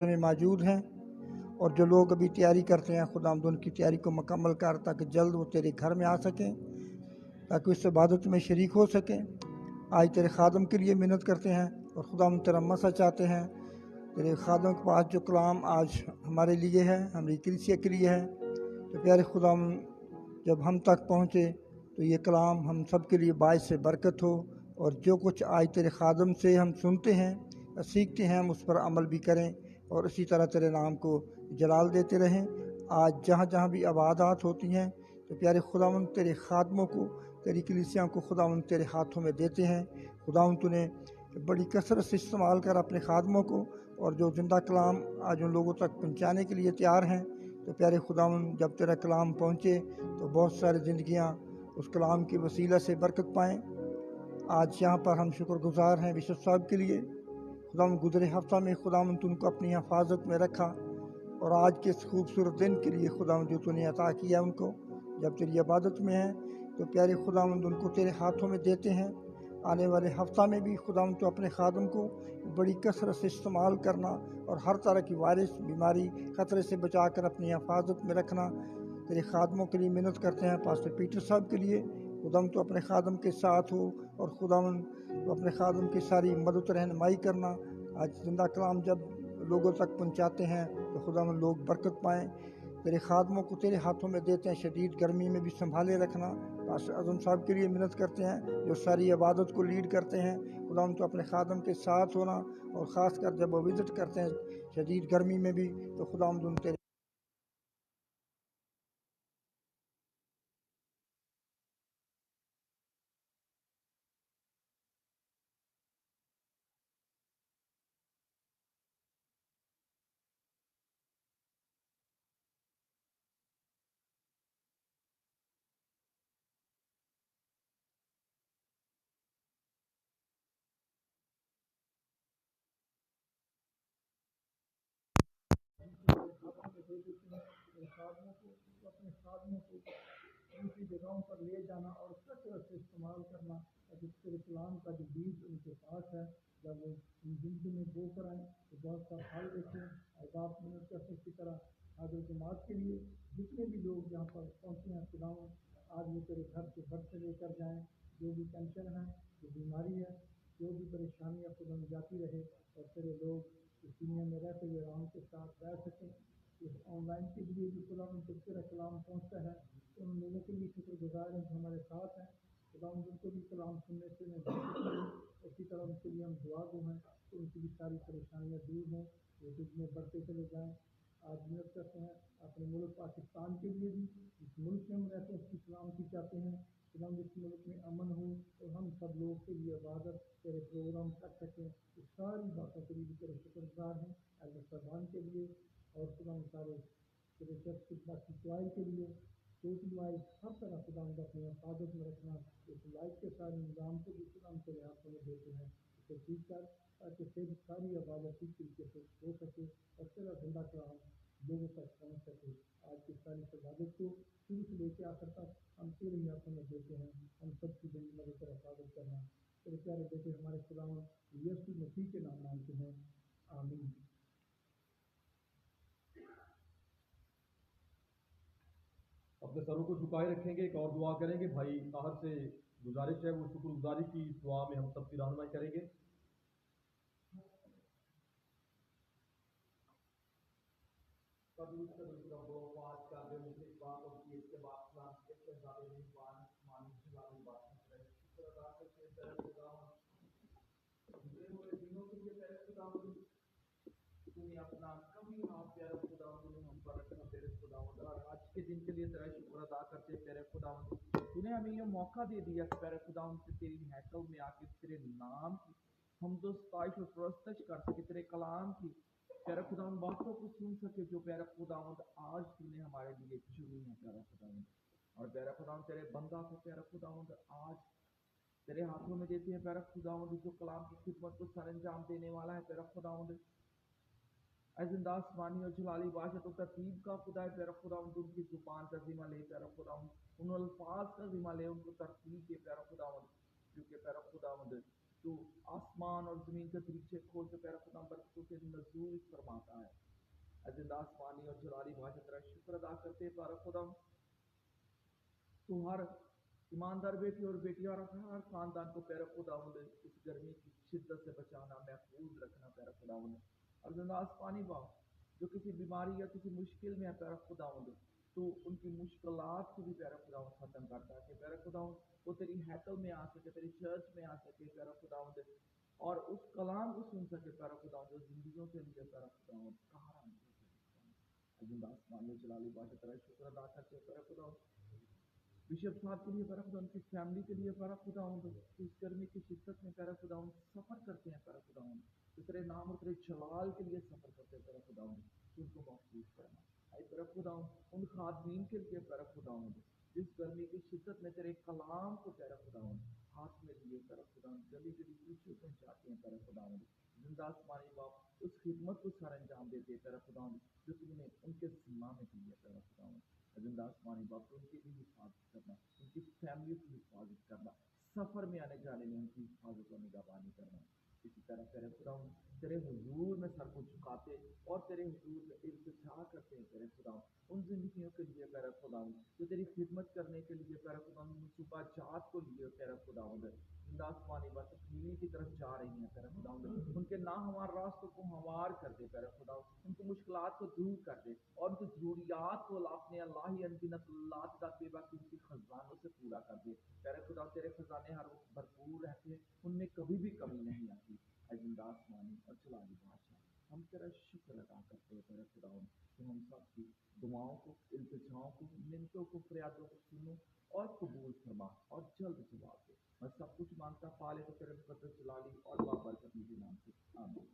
में मौजूद हैं, और जो लोग अभी तैयारी करते हैं खुदावंद उनकी तैयारी को मुकम्मल कर, ताकि जल्द वो तेरे घर में आ सकें, ताकि उस इबादत में शरीक हो सकें। आज तेरे खादम के लिए मिन्नत करते हैं और खुदावंद तेरा मसा चाहते हैं। तेरे खादम के पास जो कलाम आज हमारे लिए है, हमारी कलीसिया के लिए है, तो प्यारे खुदावंद जब हम तक पहुँचे तो ये कलाम हम सब के लिए बायस से बरकत हो, और जो कुछ आज तेरे खादम से हम सुनते हैं, सीखते हैं, हम उस पर अमल भी करें, और इसी तरह तेरे नाम को जलाल देते रहें। आज जहाँ जहाँ भी आबादात होती हैं, तो प्यारे खुदावंद तेरे खादमों को, तेरी कलीसिया को खुदावंद तेरे हाथों में देते हैं। खुदावंद तूने बड़ी कसरत से इस्तेमाल कर अपने खादमों को, और जो जिंदा कलाम आज उन लोगों तक पहुँचाने के लिए तैयार हैं, तो प्यारे खुदावंद जब तेरा कलाम पहुँचे तो बहुत सारी ज़िंदगियाँ उस कलाम के वसीला से बरकत पाएँ। आज यहाँ पर हम शुक्रगुजार हैं बिशप साहब के लिए। खुदावंद गुज़रे हफ्ता में खुदावंद तू उनको अपनी हिफाजत में रखा, और आज के इस खूबसूरत दिन के लिए खुदावंद जो तूने अता किया उनको, जब तेरी इबादत में है, तो प्यारे खुदावंद उनको तेरे हाथों में देते हैं। आने वाले हफ्ता में भी खुदावंद तो अपने खादम को बड़ी कसरत से इस्तेमाल करना, और हर तरह की वायरस बीमारी ख़तरे से बचा कर अपनी हिफाजत में रखना। तेरे खादमों के लिए मिन्नत करते हैं, पास्टर पीटर साहब के लिए। खुदावंद तो अपने खादम के साथ हो, और खुदावंद तो अपने खादम की सारी मदद रहनुमाई करना। आज जिंदा कलाम जब लोगों तक पहुँचाते हैं तो खुदावंद लोग बरकत पाएँ। तेरे खादमों को तेरे हाथों में देते हैं, शदीद गर्मी में भी संभाले रखना। पास्टर अज़म साहब के लिए मिन्नत करते हैं जो सारी इबादत को लीड करते हैं। खुदावंद तो अपने खादम के साथ होना, और ख़ास कर जब वो विज़िट करते हैं शदीद गर्मी में भी, तो खुदावंद उन तेरे अपने खादमों को दूसरी जगहों पर ले जाना और कसरत से इस्तेमाल करना, ताकि तेरे कलाम का जो बीज उनके पास है, जब वो जिंदगी में बो कर आए तो बहुत सा फल देखें। और आप मदद करते की तरह आगे जमात के लिए जितने भी लोग यहाँ पर पहुँचे हैं, खुदाओं आज वो तेरे घर से घर से लेकर जाएँ। जो भी टेंशन है, जो बीमारी है, जो भी परेशानियाँ खुदा जाती रहे, और तेरे लोग इस दुनिया में रहते हुए आराम के साथ रह सकें। इस ऑनलाइन के लिए भी खुदा तेरा कलाम पहुँचता है, तो उन लोगों के लिए शुक्रगुजार हैं जो हमारे साथ हैं। खुदा उनको भी कलाम सुनने से मैं उसी तरह उनके लिए हम दुआ गो हैं तो उनकी भी सारी परेशानियाँ दूर हों, वो दुख में बढ़ते चले जाएँ। आज मदद करते हैं अपने मुल्क पाकिस्तान के लिए भी, इस मुल्क में हम रहते हैं उसकी सलामती चाहते हैं। खुदा इस मुल्क में अमन हो, और हम सब लोग के लिए इबादत तेरे प्रोग्राम कर सकें। इस सारी बातों के लिए भी तेरे शुक्रगुजार हैं। अल्लाह साहबान के लिए, और खुदा सारे तेरे चर्च बाकी ट्रायल के लिए, टोटल वाइज हर तरह खुदा अपनी हिफाजत में रखना। इस लाइफ के सारे निज़ाम को भी खुदा तेरे हाथों में देते हैं, इसे ठीक कर, ताकि फिर सारी आबादत ठीक तरीके से हो सके, और तेरा जिंदा कलाम लोगों तक पहुँच सके। आज की सारी इबादत को शुरू से लेकर आखिर तक हम तेरे ही हाथों में देते हैं। हम सबकी बड़ी मदद और हिफाजत करना तेरे प्यारे बेटे हमारे खुदा यीशु मसीह के नाम मांगते हैं, आमीन। अपने सरों को झुकाए रखेंगे, एक और दुआ करेंगे। भाई ताहर से गुजारिश है वो शुक्रगुजारी की दुआ में हम सबकी रहनुमाई करेंगे। तूने अपना कभी हाथ प्यारे खुदावंद ने हम पर रखा तेरे खुदावंद, और आज के दिन के लिए तेरा शुक्र अदा करते हैं तेरे खुदावंद। तूने हमें ये मौका दे दिया कि प्यारे खुदावंद से तेरी हैकल में आके तेरे नाम की हम तो सताइश और प्रस्तश कर सके, तेरे कलाम की प्यारे खुदावंद बातों को सुन सके जो प्यारे खुदावंद आज तूने हमारे लिए चुनी है प्यारे खुदावंद। और प्यारे खुदावंद तेरे बंदा को प्यारे खुदावंद आज तेरे हाथों में देते हैं प्यारे खुदावंद, जो कलाम की खिदमत को सर अंजाम देने वाला है प्यारे खुदावंद। जिंदा आसमानी और जलाली बादशाह तो तरतीब का खुदा है प्यारा खुदावंद, उनकी जुबान का जिम्मा ले प्यारा खुदावंद, उन अल्फाज का जिम्मा ले, उनको तरतीब के प्यारा खुदावंद, क्योंकि प्यारा खुदावंद تو آسمان اور زمین کے دریچے کھول کے پیارا خدا برکتوں کے نزول فرماتا ہے. اے زندہ آسمانی اور جلالی بادشاہ تیرا شکر ادا کرتے ہیں پیارا خدا. تو ہر ایماندار بیٹی اور بیٹیاں اور ہر خاندان کو پیارا خداوند اس گرمی کی شدت سے بچانا، محفوظ رکھنا پیارا خداوند. اور زندہ آسمانی باپ جو کسی بیماری یا کسی مشکل میں ہے پیارا خداوند، تو ان کی مشکلات کو بھی پیارا خداوند ختم کرتا ہے کہ پیارا خداوند وہ تیری ہیکل میں آ سکے، تیری چرچ میں آ سکے پیارا خداوند، اور اس کلام کو سن سکے پیارا خداوند جو زندگیوں کے لیے پیارا خداوند کہاں زندہ آسمانی جلالی بادشاہ تیرا شکر ادا کرتے ہیں پیارا خداوند. بشپ صاحب کے لیے پیارا خدا، ان کی فیملی کے لیے پیارا خدا اس گرمی کی شدت میں پیارا خدا سفر کرتے ہیں پیارا خدا، تیرے نام اور تیرے جلال کے لیے سفر کرتے ہیں پیارا خدا، ان کو محفوظ کرنا. اے پیارا خدا ان خادمین کے لیے پیارا خدا جس گرمی کی شدت میں تیرے کلام کو پیارا خدا ہاتھ میں لیے پیارا خدا گلی گلی پیچھے پہنچاتے ہیں پیارا خدا. زندہ آسمانی باپ اس خدمت کو سر انجام دیتے پیارا خدا جو تم نے ان کے ذمہ میں دی ہے پیارا خدا. زندہ آسمانی باپ ان کی بھی حفاظت کرنا، ان کی فیملی کی حفاظت کرنا، سفر میں آنے جانے میں ان کی حفاظت اور نگہبانی کرنا. اسی طرح تیرے خدا تیرے حضور میں سر کو جھکاتے اور تیرے حضور میں التجا کرتے ہیں تیرے خدا ان زندگیوں کے لیے پیارا خدا جو تیری خدمت کرنے کے لیے پیارا خدا منصوبہ جات کو لیے پیارا خدا زندہ آسمانی بات تکمیل کی طرف جا رہی ہیں پیارا خدا ان کے ناہموار راستوں کو ہموار کر دے پیارا خدا، ان کی مشکلات کو دور کر دے اور ان کی ضروریات کو اپنے اللہ انگنت اللہ کا بے باقی خزانوں سے پورا کر دے پیارا خدا. تیرے خزانے ہر وقت بھرپور رہتے ہیں، ان میں کبھی بھی کمی نہیں آتی. اے زندہ آسمانی اور جلالی بادشاہ ہم تیرا شکر ادا کرتے ہیں پیارا خدا کہ ہم سب کی دعاؤں کو، التجاؤں کو، منتوں کو، فریادوں کو سنو اور قبول فرما اور جلد جواب دے. میں سب کچھ مانگتا پا لے تو تیرے مقدس جلالی اور بابرکت کے نام سے آمین.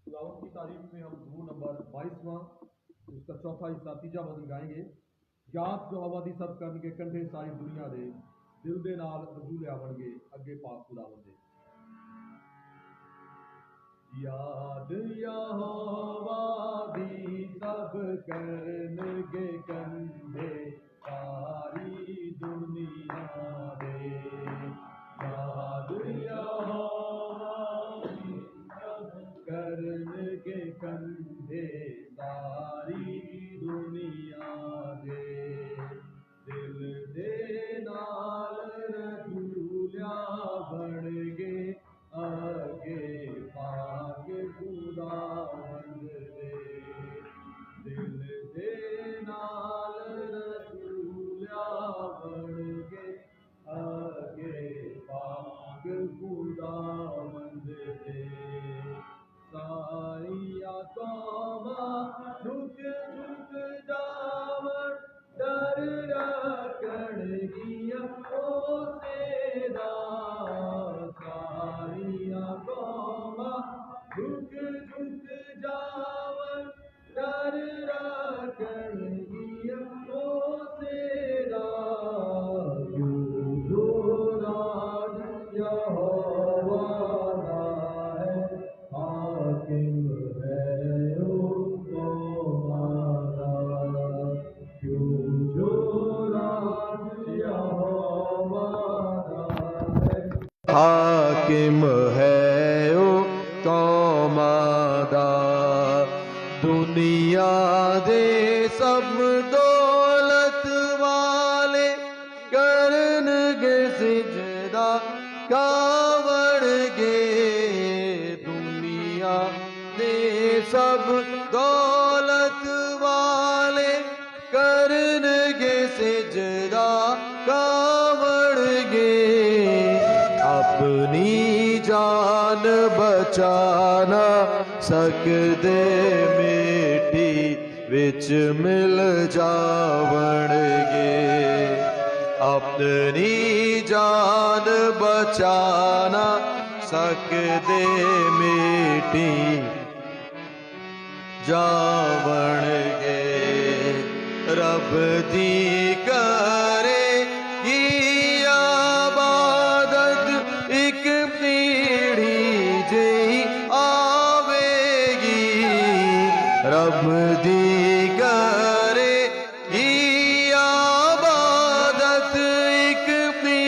خداوند کی تعریف میں ہم مضمون نمبر 22واں اس کا چوتھا حصہ تیجا وزن گائیں گے. یاد جو آبادی سب کرن کے کنڈے ساری دنیا دے دل دے نال رجولے آون گے اگے پاک خداوند دے. یاد یہوہ دی سب کرن گے کنڈے ساری دنیا دے. یاد یہوہ دی سب کرن گے کنڈے ساری دنیا دے. دل دے نال رجولیا بن گے آگے پاک خداوند دے. دل دے نال رجولیا بن گے آگے پاک خداوند دے. ساریا قوماں جھک جھک جاون ڈر رکھن گیا او تیرا. ساریا قوماں جھک جھک جاون ڈر رکھن گیا او تیرا. کیوں جو راج یہوہ دا ہے حاکم ہے او قوماں دا. کیوں جو راج یہوہ دا ہے حاکم ہے او قوماں دا. دنیا دے سب دولت والے کرن گے سجدہ کاوڑ گے. دنیا دے سب دولت والے کرن گے سجدہ کاوڑ گے. اپنی جان بچانا سکدے مٹی وچ مل جاون گے. اپنی جان بچانا سکدے مٹی جاون گے. رب دی کرے گی عبادت ایک پیڑھی جی آوے گی. رب دی کرے گی عبادت ایک پیڑھی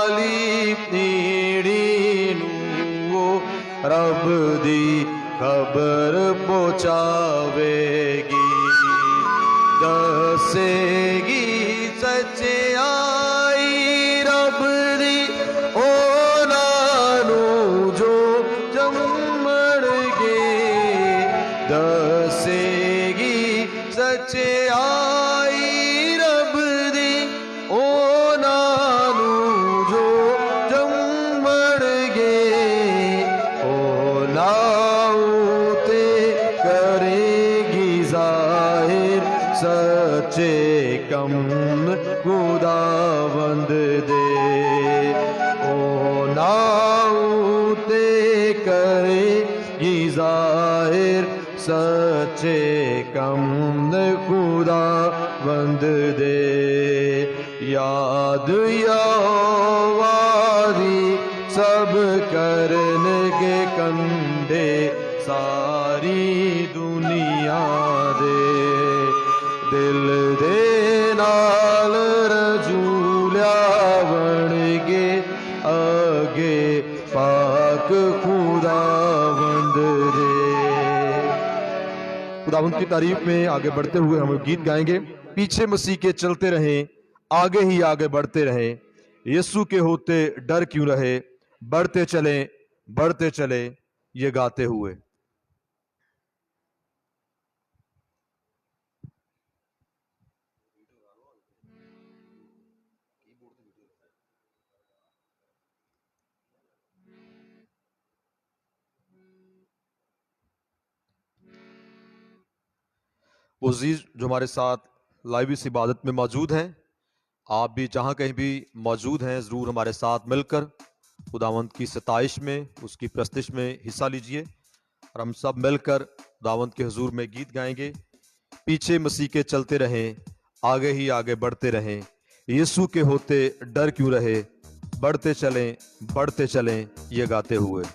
वाली पीढ़ी नूं वो रब दी खबर पहुंचावेगी, दसेगी सच्चाई रब दी ਉਹਨਾਂ ਨੂੰ ਜੋ ਜੰਮਣਗੇ, ਦਸੇਗੀ ਸੱਚਾਈ ਰੱਬ ਦੀ ਉਹਨਾਂ ਨੂੰ ਜੋ ਜੰਮਣਗੇ, ਉਹਨਾਂ ਉਤੇ ਕਰੇਗੀ ਜ਼ਾਹਿਰ ਸੱਚੇ ਕੰਮ ਖੁਦਾਵੰਦ ਦੇ, नाऊते करेगी ज़ाहिर सच्चे कम खुदावंद दे, याद यहोवादी सब करनगे कंडे सारी दुनिया दे, दिल दे नाल रजूलिया बनगे आगे पाक खुदावंद दे। खुदावंद की तारीफ में आगे बढ़ते हुए हम गीत गाएंगे, पीछे मसीह के चलते रहें, आगे ही आगे बढ़ते रहें, यीशु के होते डर क्यों रहे, बढ़ते चले ये गाते हुए। वो अजीज जो हमारे साथ लाइव इस इबादत में मौजूद हैं, आप भी जहाँ कहीं भी मौजूद हैं ज़रूर हमारे साथ मिलकर खुदावंद की सताइश में, उसकी प्रस्तिश में हिस्सा लीजिए, और हम सब मिलकर खुदावंद के हुजूर में गीत गाएंगे, पीछे मसीह के चलते रहें, आगे ही आगे बढ़ते रहें, यीशु के होते डर क्यों रहे, बढ़ते चलें ये गाते हुए।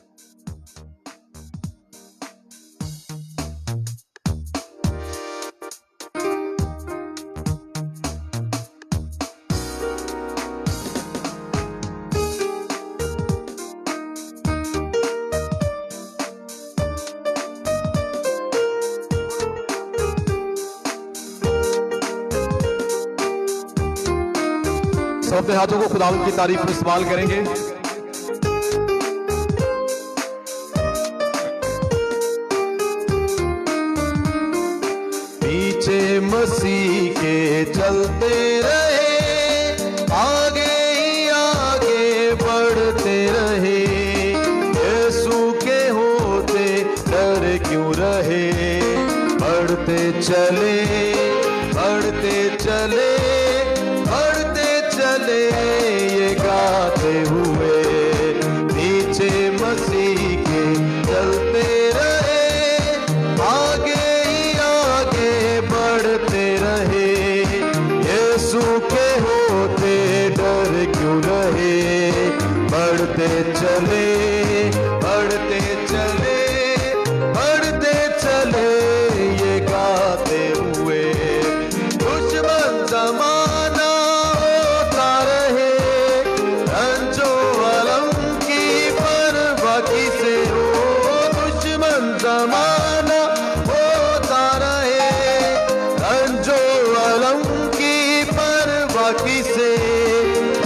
अपने हाथों को खुदावंद की तारीफ में इस्तेमाल करेंगे। पीछे मसीह के चलते रहे, आगे ही आगे बढ़ते रहे, यीशु के होते डर क्यों रहे, बढ़ते चले ये गाते हुए, नीचे मसीह के चलते रहे, आगे ही आगे बढ़ते रहे, यीशु के होते डर क्यों रहे, बढ़ते चले ये गाते हुए, दुश्मन जमाना होता रहे, रंजो अलम की परवाह किसे हो, दुश्मन जमाना होता रहे, रंजो अलम की परवाह किसे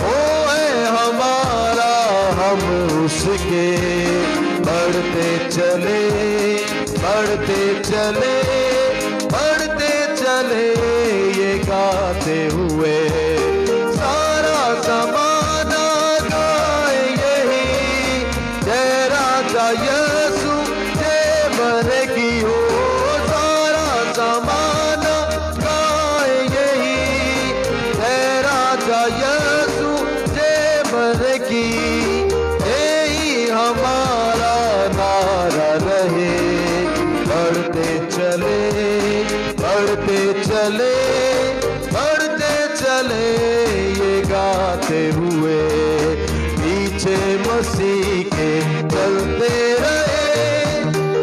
हो, है हमारा हम उसके, बढ़ते चले ये गाते हुए, सारा ज़माना गाए यही, जय राजा यीशु जय मरे की हो, सारा ज़माना गाए यही, जय राजा यीशु जय मरे की, यही हमारा नारा रहे, बढ़ते चले ये गाते हुए, पीछे मसीह के चलते रहे,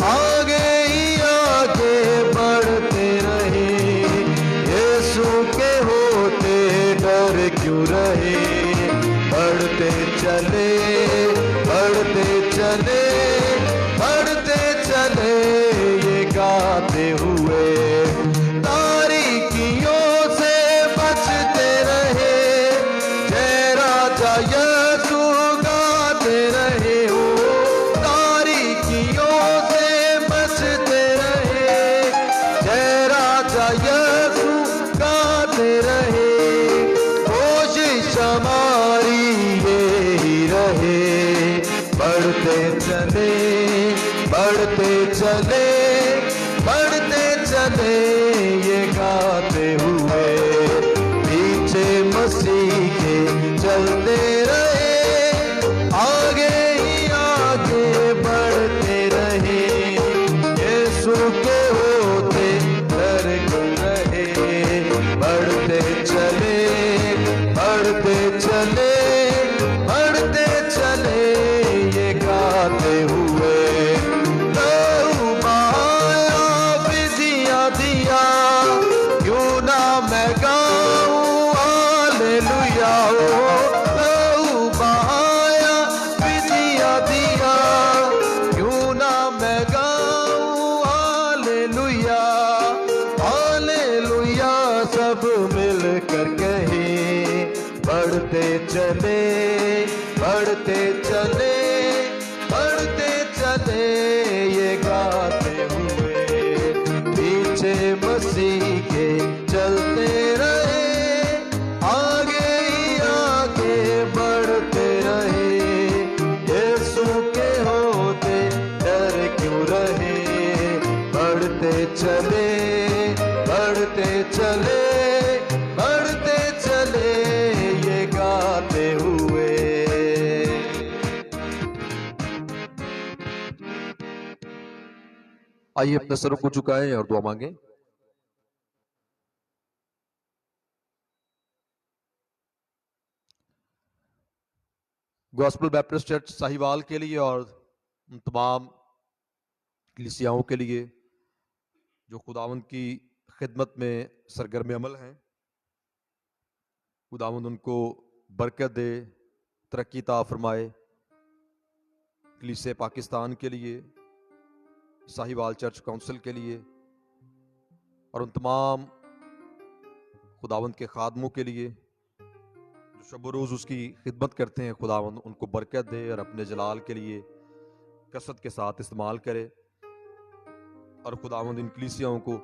आगे ही आगे बढ़ते रहे, यीशु के होते डर क्यों रहे, बढ़ते चले, बढ़ते चले, बढ़ते चले ये गाते हुए, तारीकियों से बचते रहे, जय राजा यीशु गाते रहे हो, तारीकियों से बचते रहे, जय राजा यीशु गाते रहे, कोशिश हमारी यही रहे, बढ़ते चले, बढ़ते चले, बढ़ते चले ये गाते हुए, पीछे मसीह के चलते रहे, आगे ही आगे बढ़ते रहे, यीशु के होते डर क्यों रहे, बढ़ते चले, बढ़ते चले, बढ़ते चले ये गाते हुए, लहू बहाया विधियाँ दिया, क्यों ना मैं गाऊं हालेलुया, लहू बहाया विधियाँ दिया, क्यों ना मैं गाऊं हालेलुया, हालेलुया सब मिलकर कहे, बढ़ते चले, बढ़ते चले, बढ़ते चले ये गाते हुए, पीछे मसीह के चलते रहे, आगे ही आगे बढ़ते रहे, यीशु के होते डर क्यों रहे, बढ़ते चले, बढ़ते चले, बढ़ते चले ये गाते हुए। आइए अपने सरों को झुकाएं और दुआ मांगे। गॉस्पेल बैप्टिस्ट चर्च साहिवाल के लिए और उन तमाम कलीसियाओं के लिए जो खुदावंद की खिदमत में सरगर्म अमल हैं, खुदावंद उनको बरकत दे, तरक्की ता फरमाए। कलीसिया पाकिस्तान के लिए, साहिवाल चर्च काउंसिल के लिए और उन तमाम खुदावंद के खादमों के लिए जो शब रोज़ उसकी खिदमत करते हैं, खुदावंद उनको बरकत दे और अपने जलाल के लिए कसरत के साथ इस्तेमाल करे, और खुदावंद इन कलीसियाओं को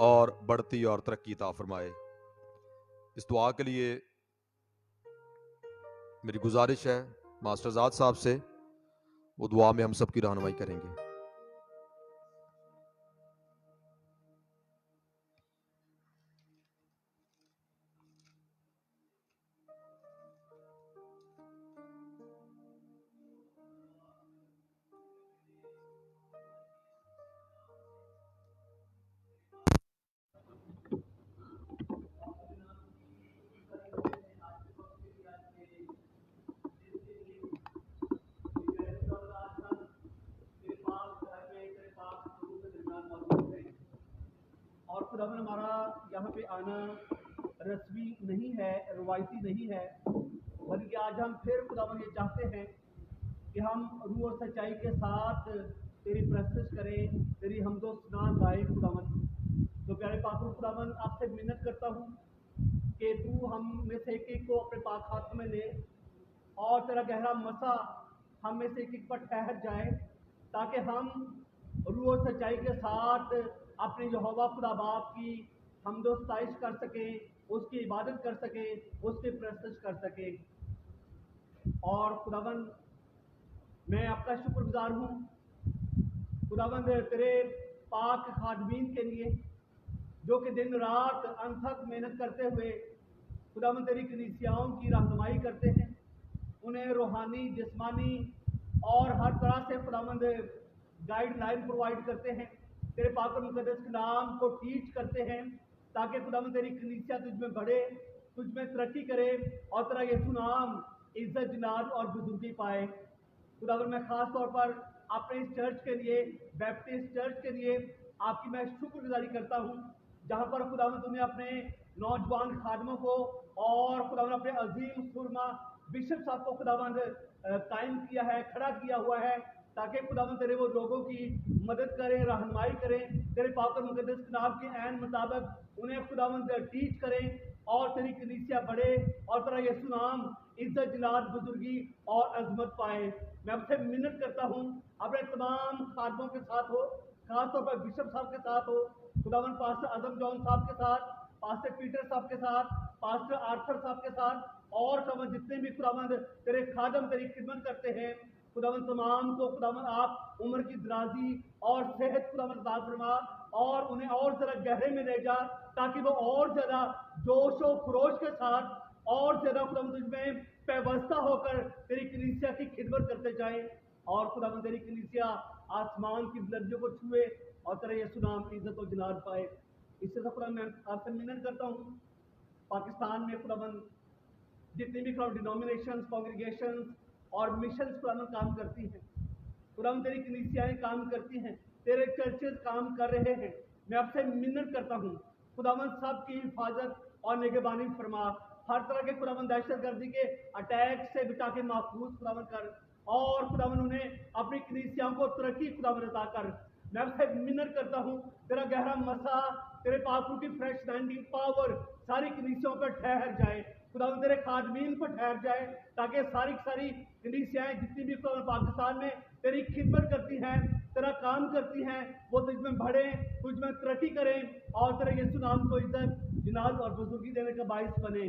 और बढ़ती और तरक्की ता फरमाए। इस दुआ के लिए मेरी गुजारिश है मास्टर आजाद साहब से, वो दुआ में हम सबकी रहनुमाई करेंगे। और खुदावन हमारा यहाँ पे आना रस्मी नहीं है, रवायती नहीं है, बल्कि आज हम फिर खुदावन ये चाहते हैं कि हम रूह और सच्चाई के साथ तेरी प्रस्तुत करें, तेरी हमदो सना गाए खुदावन। तो प्यारे पाक खुदावन, आपसे मिन्नत करता हूँ कि तू हम में से एक को अपने पाक हाथ में ले और तेरा गहरा मसा हम में से एक पर ठहर जाए, ताकि हम रूह और सच्चाई के साथ अपने यहोवा खुदा बाप की हमदो सताइश कर सकें, उसकी इबादत कर सकें, उसकी प्रस्तुत कर सकें। और खुदावन मैं आपका शुक्रगुजार हूँ खुदावन तेरे पाक खादमीन के लिए, जो कि दिन रात अनथक मेहनत करते हुए खुदावन तेरी कलीसियाओं की रहनुमाई करते हैं, उन्हें रूहानी, जिस्मानी और हर तरह से खुदावंद गाइडलाइन प्रोवाइड करते हैं, तेरे पाक और मुकद्दस कलाम को टीच करते हैं, ताकि खुदावंद तेरी कलीसिया तुझ में बढ़े, तुझ में तरक्की करे और तेरा यीशु नाम इज्जत, जलाल और बुजुर्गी पाए। खुदावंद मैं खास तौर पर अपने इस चर्च के लिए, बैप्टिस्ट चर्च के लिए आपकी मैं शुक्रगुजारी करता हूँ, जहाँ पर खुदावंद तुमने अपने नौजवान खादमों को और खुदावंद अपने अजीम सुरमा बिशप साहब को खुदावंद कायम किया है, खड़ा किया हुआ है, ताकि खुदावंद तेरे वो लोगों की मदद करें, रहनुमाई करें, तेरे पाक और मुकद्दस कलाम के ऐन मुताबिक उन्हें खुदावंद टीच करें और तेरी कलीसिया बढ़े और तेरा यीशु नाम इज्जत, जलाल, बुजुर्गी और अजमत पाए। मैं आपसे मिन्नत करता हूँ अपने तमाम खादमों के साथ हो, खासतौर पर बिशप साहब के साथ हो, खुदावंद पास्टर आजम जॉन साहब के साथ, पास्टर पीटर साहब के साथ, पास्टर आर्थर साहब के साथ और खुदावंद जितने भी खुदावंद तेरे खादम तेरी खिदमत करते हैं, खुदावंद तमाम को खुदावंद आप उम्र की दराजी और सेहत खुदावंद अता फरमा और उन्हें और जरा गहरे में ले जा, ताकि वो और ज्यादा जोश और खरोश के साथ और ज्यादा खुदावंद तुझमें पैवस्ता होकर तेरी कलीसिया की खिदमत करते जाएं और खुदावंद तेरी कलीसिया आसमान की बुलंदियों को छुए और तेरा यीशु नाम इज्जत और जलाल पाए। इससे खुदा मैं आपसे मिन्नत करता हूँ, पाकिस्तान में खुदावंद जितनी भी डिनोमिनेशंस, कॉन्ग्रीगेशंस और मिशंस खुदावंद काम करती हैं, खुदावंद तेरी कलीसियाएं काम करती हैं, तेरे चर्चेस काम कर रहे हैं, मैं आपसे मिन्नत करता हूँ खुदावंद सब की हिफाजत और निगहबानी फरमा, हर तरह के खुदावंद दहशतगर्दी के अटैक से बचा के महफूज खुदावंद कर और खुदावंद उन्हें अपनी कलीसियाओं को तरक्की खुदावंद अता कर। मैं आपसे मिन्नत करता हूँ तेरा गहरा मसा, तेरे पापों की फ्रेश लैंडिंग पावर सारी कलीसियाओं पर ठहर जाए, खुदावंद तेरे खादमीन पर ठहर जाए, ताकि सारी कलीसियाएं जितनी भी पाकिस्तान में तेरी खिदमत करती हैं, तेरा काम करती हैं, वो तुझमें बढ़े, तुझमें तरक्की करें और तेरे यीशु नाम को इज्जत, जलाल और बुजुर्गी देने का बाइस बने।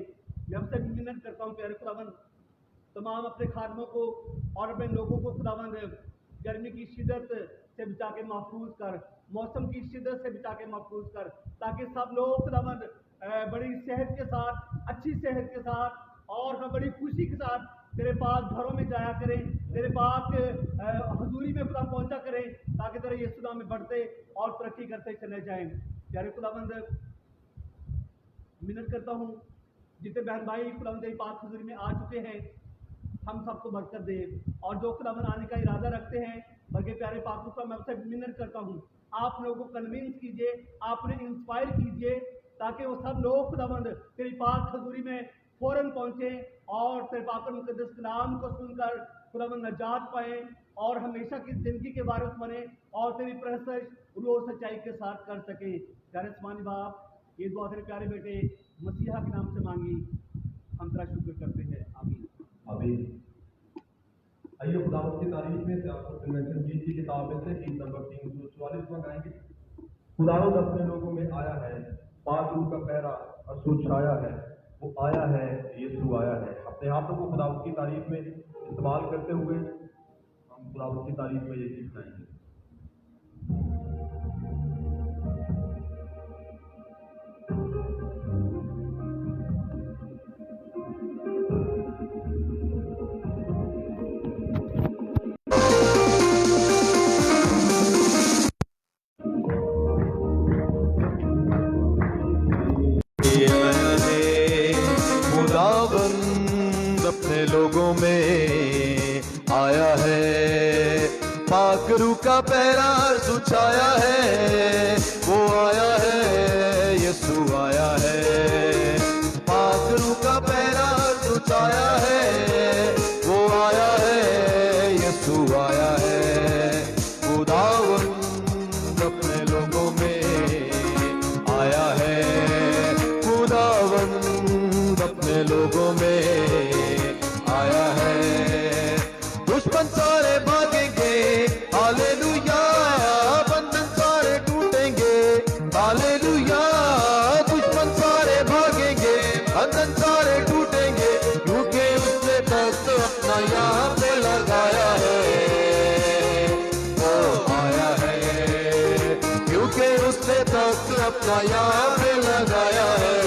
मैं आपसे मिन्नत करता हूँ प्यारे खुदावंद, तमाम अपने खादमों को और अपने लोगों को खुदावंद गर्मी की शिद्दत से बचा के महफूज कर, मौसम की शिद्दत से बचा के महफूज कर, ताकि सब लोग खुदावंद बड़ी सेहत के साथ, अच्छी सेहत के साथ और बड़ी खुशी के साथ तेरे पाक घरों में जाया करें, तेरे पाक हजूरी में खुदा पहुंचा करें, ताकि तेरे यीशु नाम में बढ़ते और तरक्की करते चले जाएं। प्यारे खुदावंद मिन्नत करता हूँ जितने बहन भाई खुदावंद तेरी पाक हजूरी में आ चुके हैं, हम सबको बरकत दे और जो खुदावंद आने का इरादा रखते हैं, बल्कि प्यारे पाक को मैं आपसे मिन्नत करता हूँ आप लोगों को कन्विंस कीजिए, आपने इंस्पायर कीजिए, ताकि वो सब लोग खुदावंद तेरी पाक हजूरी में फौरन पहुंचे और तेरे पाक और मुकद्दस कलाम को सुनकर खुदावंद नजात पाएं और हमेशा की जिंदगी के वारिस बने और तेरी परस्तश रूह और सच्चाई के साथ कर सके। प्यारे आसमानी बाप, ये दुआ तेरे प्यारे बेटे मसीहा के नाम से मांगी, हम तेरा शुक्र करते हैं, आमीन। आमीन। आइए खुदावंद की तारीफ में से आपको कन्वेंशन गीत की किताब में से गीत नंबर 344 गाएंगे। खुदावंद अपने लोगों में आया है, पाक रूह का पहरा असुर छाया है, वो आया है, यीशु आया है। अपने हाथों को खुदावंद की तारीफ में इस्तेमाल करते हुए हम खुदावंद की तारीफ में ये गीत गाएंगे। खुदावंद अपने लोगों में आया है, पाक रूह का पहरा सुछाया है, वो आया है, यीशु आया है, पाक रूह का पहरा सुछाया है, वो आया है, यीशु आया है। खुदावंद अपने लोगों में आया है, खुदावंद अपने लोगों में आया है। दुश्मन सारे भागेंगे, हालेलुया, बंधन सारे टूटेंगे, हालेलुया, दुश्मन सारे भागेंगे, बंधन सारे टूटेंगे, क्योंकि उसने तख्त अपना यहाँ पे लगाया है, वो आया है, क्योंकि उसने तख्त अपना यहाँ पे लगाया है।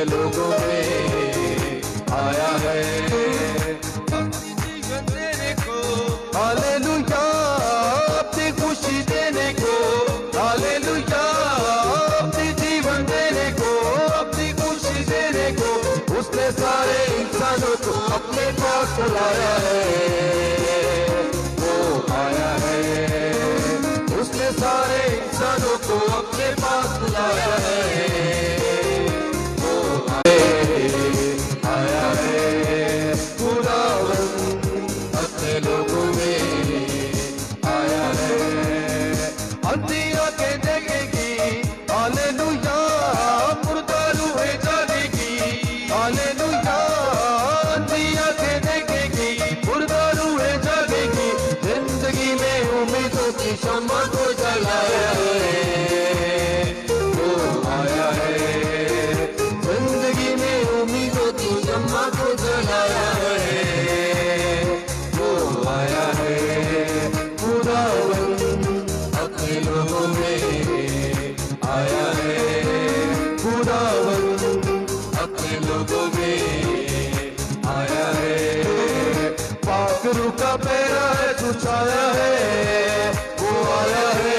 लोगों में आया है अपनी जीवन देने को, हालेलुया, अपनी खुशी देने को, हालेलुया, अपनी जीवन देने को, अपनी खुशी देने को, उसने सारे इंसानों को अपने पास बुलाया है, वो आया है, उसने सारे इंसानों को अपने पास बुलाया है, वो आया है, खुदावन अपने लोगों में आया है, अंधिया के देखेगी, हालेलुया, मुर्दा रूहें जागेगी, हालेलुया, अंधिया के देखेगी, मुर्दा रूहें जागेगी, जिंदगी में उम्मीदों की शम्मा को जलाया है, वो आया है, जिंदगी में उम्मीदों की शम्मा को जलाया है, वो आया है, खुदावन अपने लोगों में आया है, खुदावन अपने लोगों में आया है, पाक रूह का पहरा है तू छाया है, वो आया है,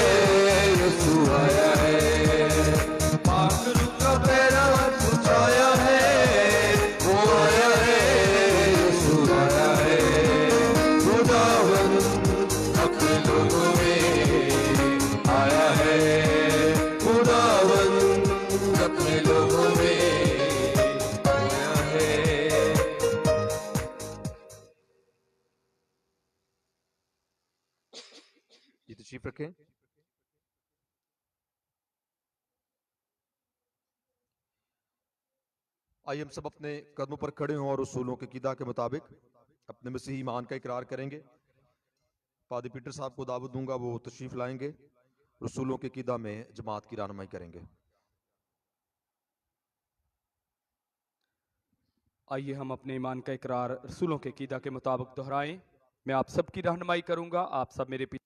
यीशु आया है, पाक रूह का पहरा है तू छाया है, वो आया है, यीशु आया है, खुदावन अपने लोगों में आया है, खुदावन अपने लोगों में आया है। ये तशरीफ रखें। आइए हम सब अपने कदमों पर खड़े हों और उसूलों के कीदा के मुताबिक अपने मसीही ईमान का इकरार करेंगे। पादी पीटर साहब को दावत दूंगा, वो तशरीफ लाएंगे, रसूलों के कीदा में जमात की रहनुमाई करेंगे। आइए हम अपने ईमान का इकरार रसूलों के कीदा के मुताबिक दोहराएं। मैं आप सबकी रहनुमाई करूंगा, आप सब मेरे पीछे।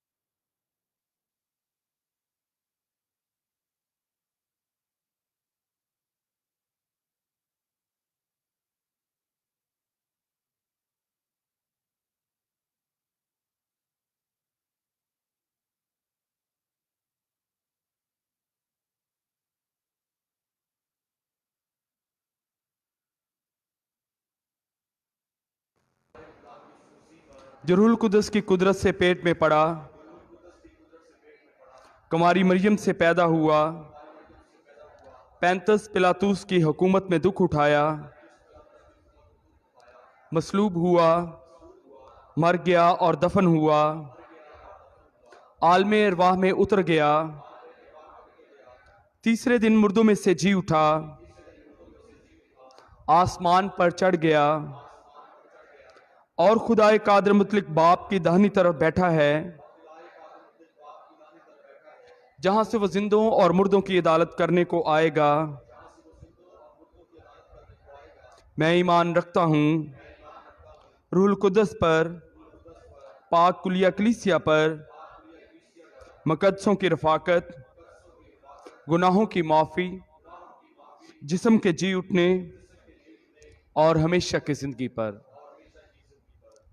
जो रूहुल कुदस की कुदरत से पेट में पड़ा, कुमारी मरियम से पैदा हुआ, 35 पिलातूस की हुकूमत में दुख उठाया, मसलूब हुआ, मर गया और दफन हुआ, आलमे अरवाह में उतर गया, तीसरे दिन मुर्दों में से जी उठा, आसमान पर चढ़ गया और खुदाए कादर मुतलिक बाप की दाहिनी तरफ बैठा है, जहां से वो जिंदों और मुर्दों की अदालत करने को आएगा। मैं ईमान रखता हूं रूहुल कुदस पर, पाक कुलिया कलीसिया पर, मुकद्दसों की रफाकत, गुनाहों की माफ़ी, जिस्म के जी उठने और हमेशा की जिंदगी पर।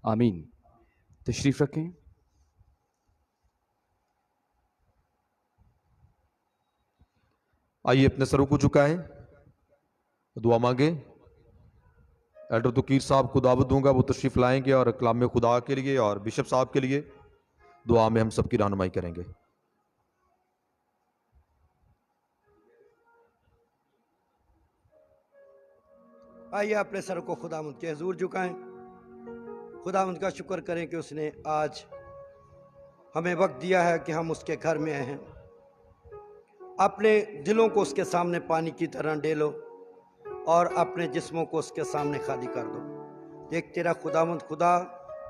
आमीन। तशरीफ रखें। आइए अपने सरों को झुकाएं, दुआ मांगे। एल्डर तुकीर साहब को दावत दूंगा, वो तशरीफ लाएंगे और कलाम खुदा के लिए और बिशप साहब के लिए दुआ में हम सबकी रहनुमाई करेंगे। आइए अपने सर को खुदावंद के हुजूर झुकाएं, खुदावंद का शुक्र करें कि उसने आज हमें वक्त दिया है कि हम उसके घर में आए हैं। अपने दिलों को उसके सामने पानी की तरह डेलो और अपने जिस्मों को उसके सामने खाली कर दो। देख, तेरा खुदावंद खुदा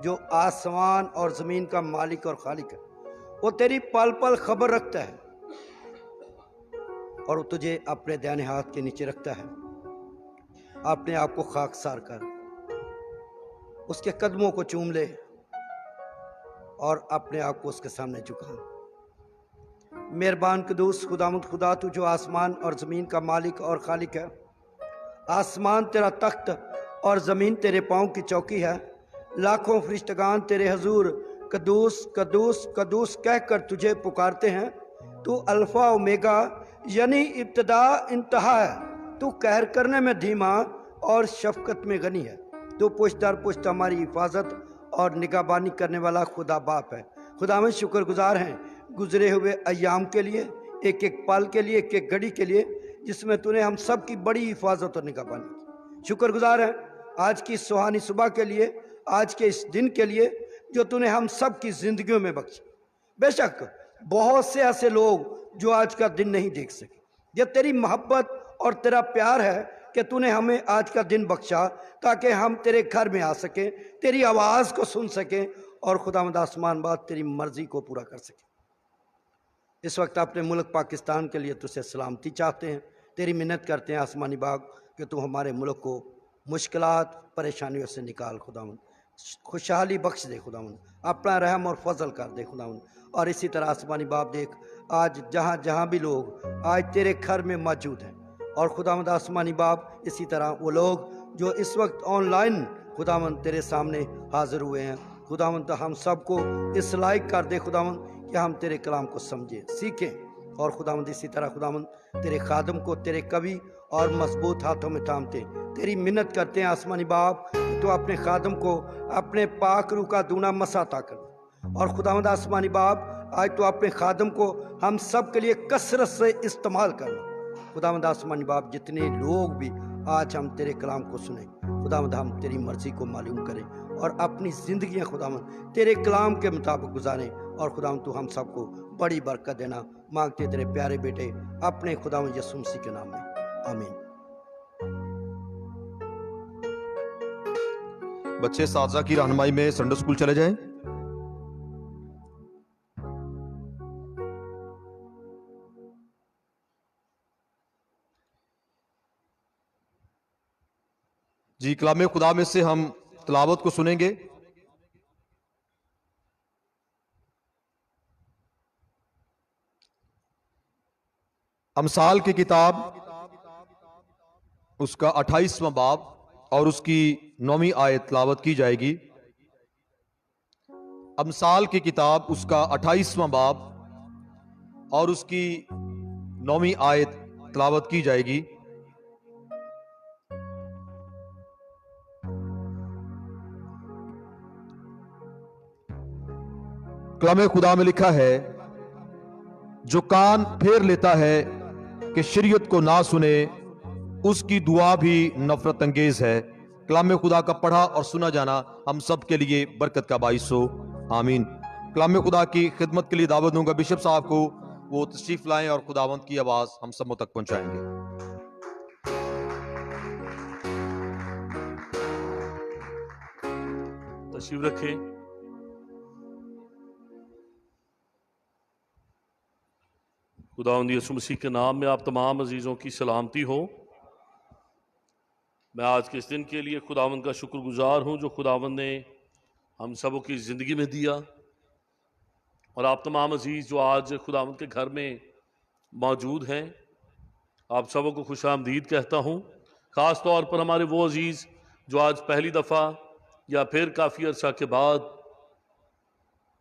जो आसमान और ज़मीन का मालिक और खालिक है, वो तेरी पल पल खबर रखता है और वो तुझे अपने दाहिने हाथ के नीचे रखता है। अपने आप को खाकसार कर उसके कदमों को चूम ले और अपने आप को उसके सामने झुका। मेहरबान कदूस खुदावंद खुदा, तू जो आसमान और ज़मीन का मालिक और खालिक है, आसमान तेरा तख्त और ज़मीन तेरे पाँव की चौकी है। लाखों फरिश्तगान तेरे हजूर कदूस कदूस कदूस कहकर तुझे पुकारते हैं। तू अल्फ़ा ओमेगा यानी इब्तदा इंतहा है। तू कहर करने में धीमा और शफकत में गनी है। तू पुश्त दर पुश्त हमारी हिफाजत और निगहबानी करने वाला खुदा बाप है। खुदावंद शुक्रगुजार हैं गुजरे हुए अय्याम के लिए, एक एक पल के लिए, एक एक घड़ी के लिए जिसमें तूने हम सब की बड़ी हिफाजत और निगहबानी की। शुक्रगुजार हैं आज की सुहानी सुबह के लिए, आज के इस दिन के लिए जो तूने हम सब की ज़िंदगियों में बख्शा। बेशक बहुत से ऐसे लोग जो आज का दिन नहीं देख सके। ये तेरी मोहब्बत और तेरा प्यार है कि तूने हमें आज का दिन बख्शा ताकि हम तेरे घर में आ सकें, तेरी आवाज़ को सुन सकें और खुदावंद आसमान बात तेरी मर्ज़ी को पूरा कर सकें। इस वक्त अपने मुल्क पाकिस्तान के लिए तुझसे सलामती चाहते हैं, तेरी मिन्नत करते हैं आसमानी बाग कि तू हमारे मुल्क को मुश्किलात परेशानियों से निकाल खुदावंद, खुशहाली बख्श दे खुदावंद, अपना रहम और फजल कर दे खुदावंद। और इसी तरह आसमानी बाप देख आज जहाँ जहाँ भी लोग आज तेरे घर में मौजूद हैं और खुदावंद आसमानी बाप इसी तरह वो लोग जो इस वक्त ऑनलाइन खुदावंद तेरे सामने हाजिर हुए हैं, खुदावंद हम सबको इस लायक कर दे खुदावंद कि हम तेरे कलाम को समझें सीखें। और खुदावंद इसी तरह खुदावंद तेरे खादम को तेरे कवि और मजबूत हाथों में थामते तेरी मिन्नत करते हैं आसमानी बाप तो अपने खादम को अपने पाक रूह का दूना मसाता कर। और खुदावंद आसमानी बाप आज तो अपने खादम को हम सब के लिए कसरत से इस्तेमाल करना। खुदावंद आसमानी बाप जितने लोग भी आज हम तेरे कलाम को सुने खुदावंद हम तेरी मर्जी को मालूम करें और अपनी ज़िंदगियां खुदावंद तेरे कलाम के मुताबिक गुजारें। और खुदावंद तू हम सबको बड़ी बरकत देना मांगते तेरे प्यारे बेटे अपने खुदावंद यीशु मसीह के नाम में, आमीन। बच्चे साजा की रहनुमाई में संडे स्कूल चले जाएं। जी कलाम खुदा में से हम तिलावत को सुनेंगे। अमसाल की किताब उसका 28वां बाब और उसकी 9वीं आयत तिलावत की जाएगी। अमसाल की किताब उसका 28वां बाब और उसकी 9वीं आयत तिलावत की जाएगी। कलाम खुदा में लिखा है, जो कान फेर लेता है कि शरीयत को ना सुने उसकी दुआ भी नफरत अंगेज है। कलाम खुदा का पढ़ा और सुना जाना हम सब के लिए बरकत का बाइस हो, आमीन। कलाम खुदा की खिदमत के लिए दावत दूंगा बिशप साहब को, वो तशरीफ लाएं और खुदावंद की आवाज हम सब तक पहुंचाएंगे। तशरीफ रखें। खुदावंद यीशु मसीह के नाम में आप तमाम अजीज़ों की सलामती हो। मैं आज के इस दिन के लिए खुदावंद का शुक्रगुजार हूँ जो खुदावंद ने हम सबों की ज़िंदगी में दिया। और आप तमाम अजीज़ जो आज खुदावंद के घर में मौजूद हैं, आप सबों को खुशामदीद कहता हूँ। ख़ास तौर पर हमारे वो अजीज़ जो आज पहली दफ़ा या फिर काफ़ी अर्सा के बाद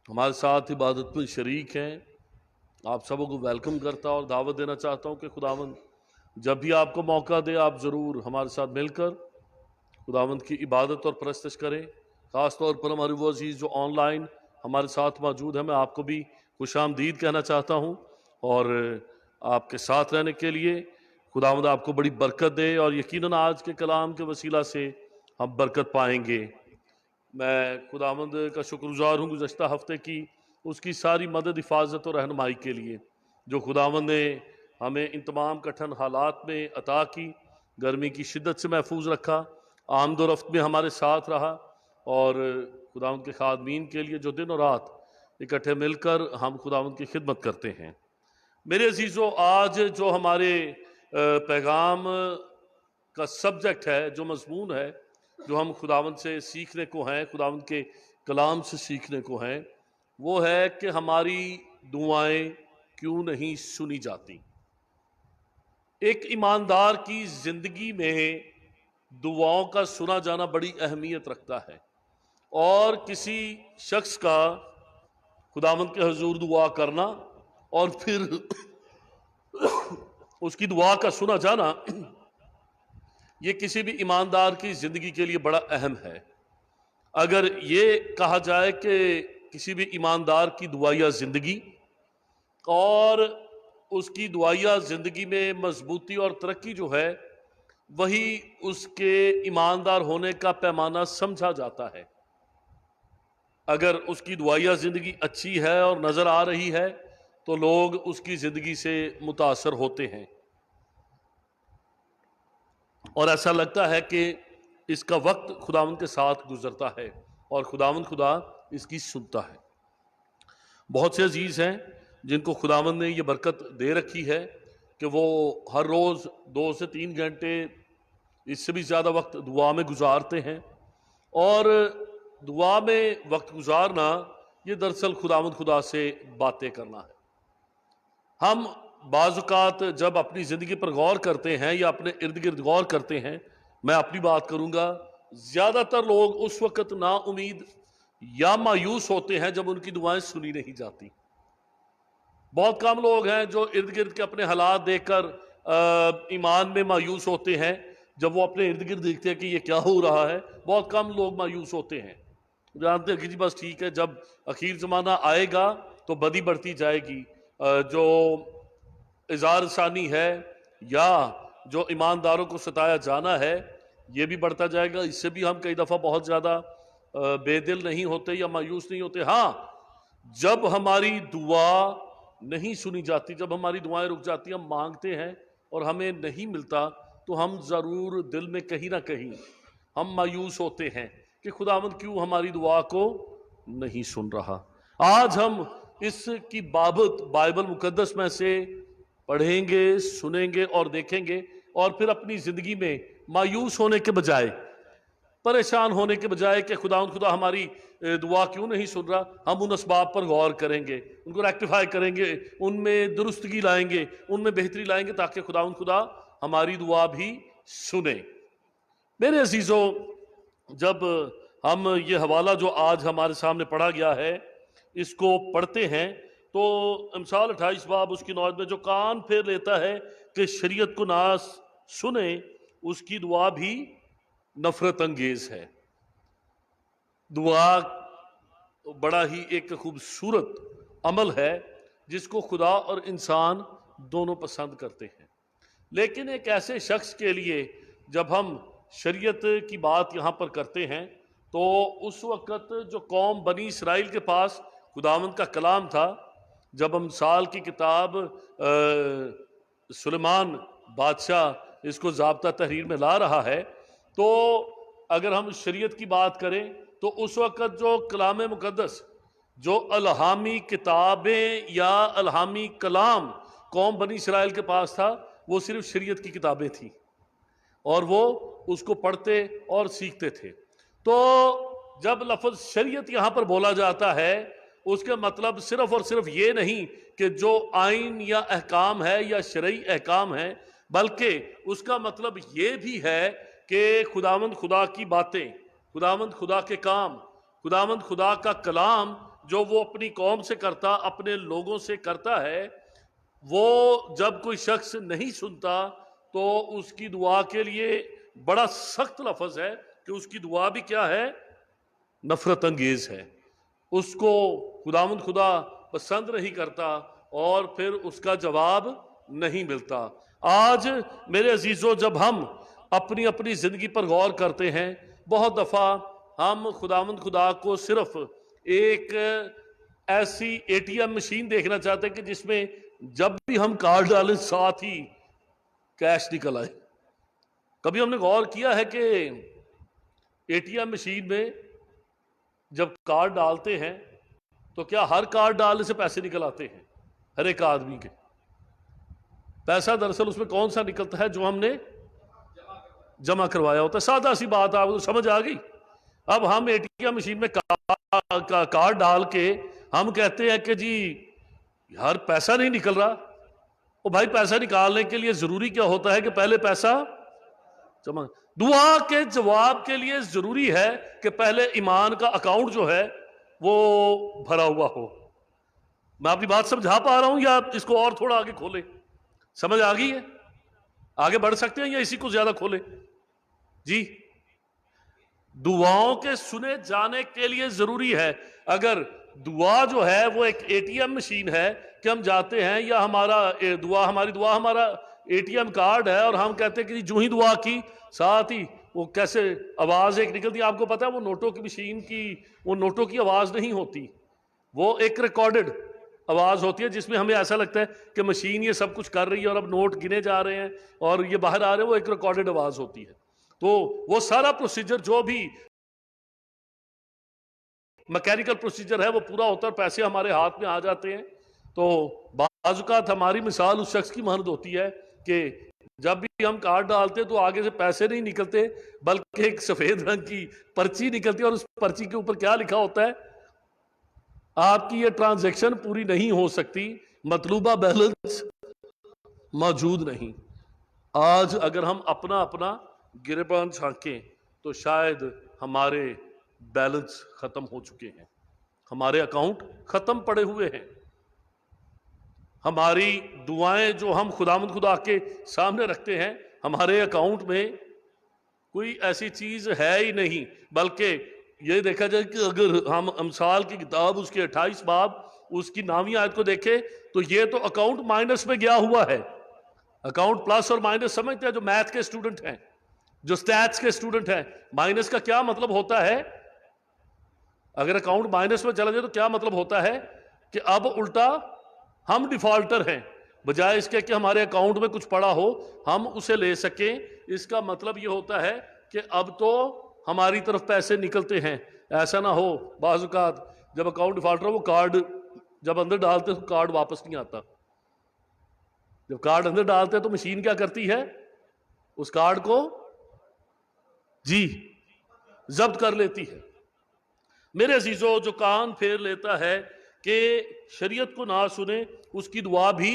हमारे साथ इबादत में शरीक हैं, आप सबों को वेलकम करता और दावत देना चाहता हूँ कि खुदावंद जब भी आपको मौका दे आप ज़रूर हमारे साथ मिलकर खुदावंद की इबादत और परस्तश करें। ख़ास तौर पर हमारे वो अजीज़ जो ऑनलाइन हमारे साथ मौजूद हैं, मैं आपको भी खुशामदीद कहना चाहता हूँ और आपके साथ रहने के लिए खुदावंद आपको बड़ी बरकत दे और यकीनन आज के कलाम के वसीला से हम बरकत पाएंगे। मैं खुदावंद का शुक्रगुजार हूँ गुज़श्ता हफ्ते की उसकी सारी मदद, हिफाजत और रहनुमाई के लिए जो खुदावंद ने हमें इन तमाम कठिन हालात में अता की, गर्मी की शिद्दत से महफूज रखा, आमद और रफ्त में हमारे साथ रहा और खुदावंद के खादमीन के लिए जो दिन और रात इकट्ठे मिलकर हम खुदावंद की खिदमत करते हैं। मेरे अजीज़ों, आज जो हमारे पैगाम का सब्जेक्ट है, जो मजमून है, जो हम खुदावंद से सीखने को हैं, खुदावंद के कलाम से सीखने को हैं, वो है कि हमारी दुआएं क्यों नहीं सुनी जाती। एक ईमानदार की ज़िंदगी में दुआओं का सुना जाना बड़ी अहमियत रखता है, और किसी शख्स का खुदावंद के हुजूर दुआ करना और फिर उसकी दुआ का सुना जाना, ये किसी भी ईमानदार की ज़िंदगी के लिए बड़ा अहम है। अगर ये कहा जाए कि किसी भी ईमानदार की दुआया ज़िंदगी और उसकी दुआया ज़िंदगी में मजबूती और तरक्की जो है, वही उसके ईमानदार होने का पैमाना समझा जाता है। अगर उसकी दुआया ज़िंदगी अच्छी है और नज़र आ रही है तो लोग उसकी ज़िंदगी से मुतासर होते हैं और ऐसा लगता है कि इसका वक्त खुदावंद के साथ गुजरता है और खुदावंद खुदा इसकी सुनता है। बहुत से अजीज़ हैं जिनको खुदावंद ने ये बरकत दे रखी है कि वो हर रोज़ 2 से 3 घंटे, इससे भी ज़्यादा वक्त दुआ में गुजारते हैं, और दुआ में वक्त गुजारना ये दरअसल खुदावंद खुदा से बातें करना है। हम बाज़ औक़ात जब अपनी ज़िंदगी पर गौर करते हैं या अपने इर्द गिर्द गौर करते हैं, मैं अपनी बात करूँगा, ज़्यादातर लोग उस वक़्त नाउमीद या मायूस होते हैं जब उनकी दुआएं सुनी नहीं जाती। बहुत कम लोग हैं जो इर्द गिर्द के अपने हालात देखकर ईमान में मायूस होते हैं। जब वो अपने इर्द गिर्द देखते हैं कि ये क्या हो रहा है, बहुत कम लोग मायूस होते हैं, जानते हैं कि जी बस ठीक है, जब आखिर ज़माना आएगा तो बदी बढ़ती जाएगी, जो इज़ार सानी है या जो ईमानदारों को सताया जाना है ये भी बढ़ता जाएगा। इससे भी हम कई दफ़ा बहुत ज़्यादा बेदिल नहीं होते या मायूस नहीं होते। हाँ, जब हमारी दुआ नहीं सुनी जाती, जब हमारी दुआएं रुक जाती, हम मांगते हैं और हमें नहीं मिलता, तो हम ज़रूर दिल में कहीं ना कहीं हम मायूस होते हैं कि खुदावंद क्यों हमारी दुआ को नहीं सुन रहा। आज हम इसकी बाबत बाइबल मुकद्दस में से पढ़ेंगे, सुनेंगे और देखेंगे, और फिर अपनी ज़िंदगी में मायूस होने के बजाय, परेशान होने के बजाय कि खुदावंद खुदा हमारी दुआ क्यों नहीं सुन रहा, हम उन असबाब पर गौर करेंगे, उनको रेक्टिफाई करेंगे, उनमें दुरुस्तगी लाएंगे, उनमें बेहतरी लाएंगे, ताकि खुदावंद खुदा हमारी दुआ भी सुने। मेरे अजीज़ों, जब हम ये हवाला जो आज हमारे सामने पढ़ा गया है इसको पढ़ते हैं तो अमसाल 28 बाब उसकी 9 में जो कान फेर लेता है कि शरीयत को ना सुने, उसकी दुआ भी नफरत अंगेज है। दुआ बड़ा ही एक खूबसूरत अमल है जिसको खुदा और इंसान दोनों पसंद करते हैं, लेकिन एक ऐसे शख्स के लिए जब हम शरीयत की बात यहाँ पर करते हैं तो उस वक़्त जो कौम बनी इसराइल के पास खुदावंद का कलाम था, जब अमसाल की किताब सुलेमान बादशाह इसको ज़ाब्ता तहरीर में ला रहा है, तो अगर हम शरीयत की बात करें तो उस वक़्त जो कलाम मुक़द्दस, जो अलहामी किताबें या अलहामी कलाम कौम बनी इसराइल के पास था, वो सिर्फ शरीयत की किताबें थी और वो उसको पढ़ते और सीखते थे। तो जब लफ्ज़ शरीयत यहाँ पर बोला जाता है, उसका मतलब सिर्फ और सिर्फ ये नहीं कि जो आइन या अहकाम है या शरई अहकाम है, बल्कि उसका मतलब ये भी है कि खुदावंद खुदा की बातें, खुदावंद खुदा के काम, खुदावंद खुदा का कलाम जो वो अपनी कौम से करता, अपने लोगों से करता है, वो जब कोई शख्स नहीं सुनता तो उसकी दुआ के लिए बड़ा सख्त लफ्ज़ है कि उसकी दुआ भी क्या है, नफरत अंगेज है। उसको खुदावंद खुदा पसंद नहीं करता और फिर उसका जवाब नहीं मिलता। आज मेरे अजीज़ों, जब हम अपनी अपनी ज़िंदगी पर गौर करते हैं, बहुत दफ़ा हम खुदावंद खुदा को सिर्फ एक ऐसी ATM मशीन देखना चाहते हैं कि जिसमें जब भी हम कार्ड डालें साथ ही कैश निकल आए। कभी हमने गौर किया है कि ATM मशीन में जब कार्ड डालते हैं तो क्या हर कार्ड डालने से पैसे निकल आते हैं? हर एक आदमी के पैसा दरअसल उसमें कौन सा निकलता है? जो हमने जमा करवाया होता है। सादा सी बात, आपको समझ आ गई। अब हम ATM मशीन में कार्ड डाल के हम कहते हैं कि जी यार पैसा नहीं निकल रहा। ओ भाई, पैसा निकालने के लिए जरूरी क्या होता है कि पहले पैसा دعا کے جواب کے لیے ضروری ہے کہ پہلے ایمان کا اکاؤنٹ جو ہے وہ بھرا ہوا ہو. میں اپنی بات سمجھا پا رہا ہوں یا اس کو اور تھوڑا آگے کھولے؟ سمجھ آ گئی ہے؟ آگے بڑھ سکتے ہیں یا اسی کو زیادہ کھولے؟ جی، دعاؤں کے سنے جانے کے لیے ضروری ہے. اگر دعا جو ہے وہ ایک اے ٹی ایم مشین ہے کہ ہم جاتے ہیں، یا ہماری دعا ہمارا اے ٹی ایم کارڈ ہے، اور ہم کہتے ہیں کہ جو ہی دعا کی ساتھ ہی وہ کیسے آواز ایک نکلتی ہے. آپ کو پتا ہے وہ نوٹوں کی مشین کی وہ نوٹوں کی آواز نہیں ہوتی، وہ ایک ریکارڈڈ آواز ہوتی ہے جس میں ہمیں ایسا لگتا ہے کہ مشین یہ سب کچھ کر رہی ہے اور اب نوٹ گنے جا رہے ہیں اور یہ باہر آ رہے ہیں. وہ ایک ریکارڈڈ آواز ہوتی ہے. تو وہ سارا پروسیجر جو بھی میکینیکل پروسیجر ہے وہ پورا ہوتا ہے اور پیسے ہمارے ہاتھ میں آ جاتے ہیں. تو بعض اوقات ہماری مثال اس شخص کی مانند ہوتی ہے کہ جب بھی ہم کارڈ ڈالتے تو آگے سے پیسے نہیں نکلتے بلکہ ایک سفید رنگ کی پرچی نکلتی ہے، اور اس پرچی کے اوپر کیا لکھا ہوتا ہے؟ آپ کی یہ ٹرانزیکشن پوری نہیں ہو سکتی، مطلوبہ بیلنس موجود نہیں. آج اگر ہم اپنا گریبان جھانکیں تو شاید ہمارے بیلنس ختم ہو چکے ہیں، ہمارے اکاؤنٹ ختم پڑے ہوئے ہیں. ہماری دعائیں جو ہم خداوند خدا کے سامنے رکھتے ہیں، ہمارے اکاؤنٹ میں کوئی ایسی چیز ہے ہی نہیں. بلکہ یہ دیکھا جائے کہ اگر ہم امثال کی کتاب اس کے 28 باب اس کی 9ویں آیت کو دیکھیں تو یہ تو اکاؤنٹ مائنس میں گیا ہوا ہے. اکاؤنٹ پلس اور مائنس سمجھتے ہیں جو میتھ کے اسٹوڈنٹ ہیں، جو سٹیٹس کے اسٹوڈنٹ ہیں. مائنس کا کیا مطلب ہوتا ہے؟ اگر اکاؤنٹ مائنس میں چلا جائے تو کیا مطلب ہوتا ہے کہ اب الٹا ہم ڈیفالٹر ہیں، بجائے اس کے کہ ہمارے اکاؤنٹ میں کچھ پڑا ہو ہم اسے لے سکیں. اس کا مطلب یہ ہوتا ہے کہ اب تو ہماری طرف پیسے نکلتے ہیں. ایسا نہ ہو بعض اوقات جب اکاؤنٹ ڈیفالٹر ہو وہ کارڈ جب اندر ڈالتے تو کارڈ واپس نہیں آتا. جب کارڈ اندر ڈالتے تو مشین کیا کرتی ہے؟ اس کارڈ کو ضبط کر لیتی ہے. میرے عزیزو، جو کان پھیر لیتا ہے کہ شریعت کو نہ سنے اس کی دعا بھی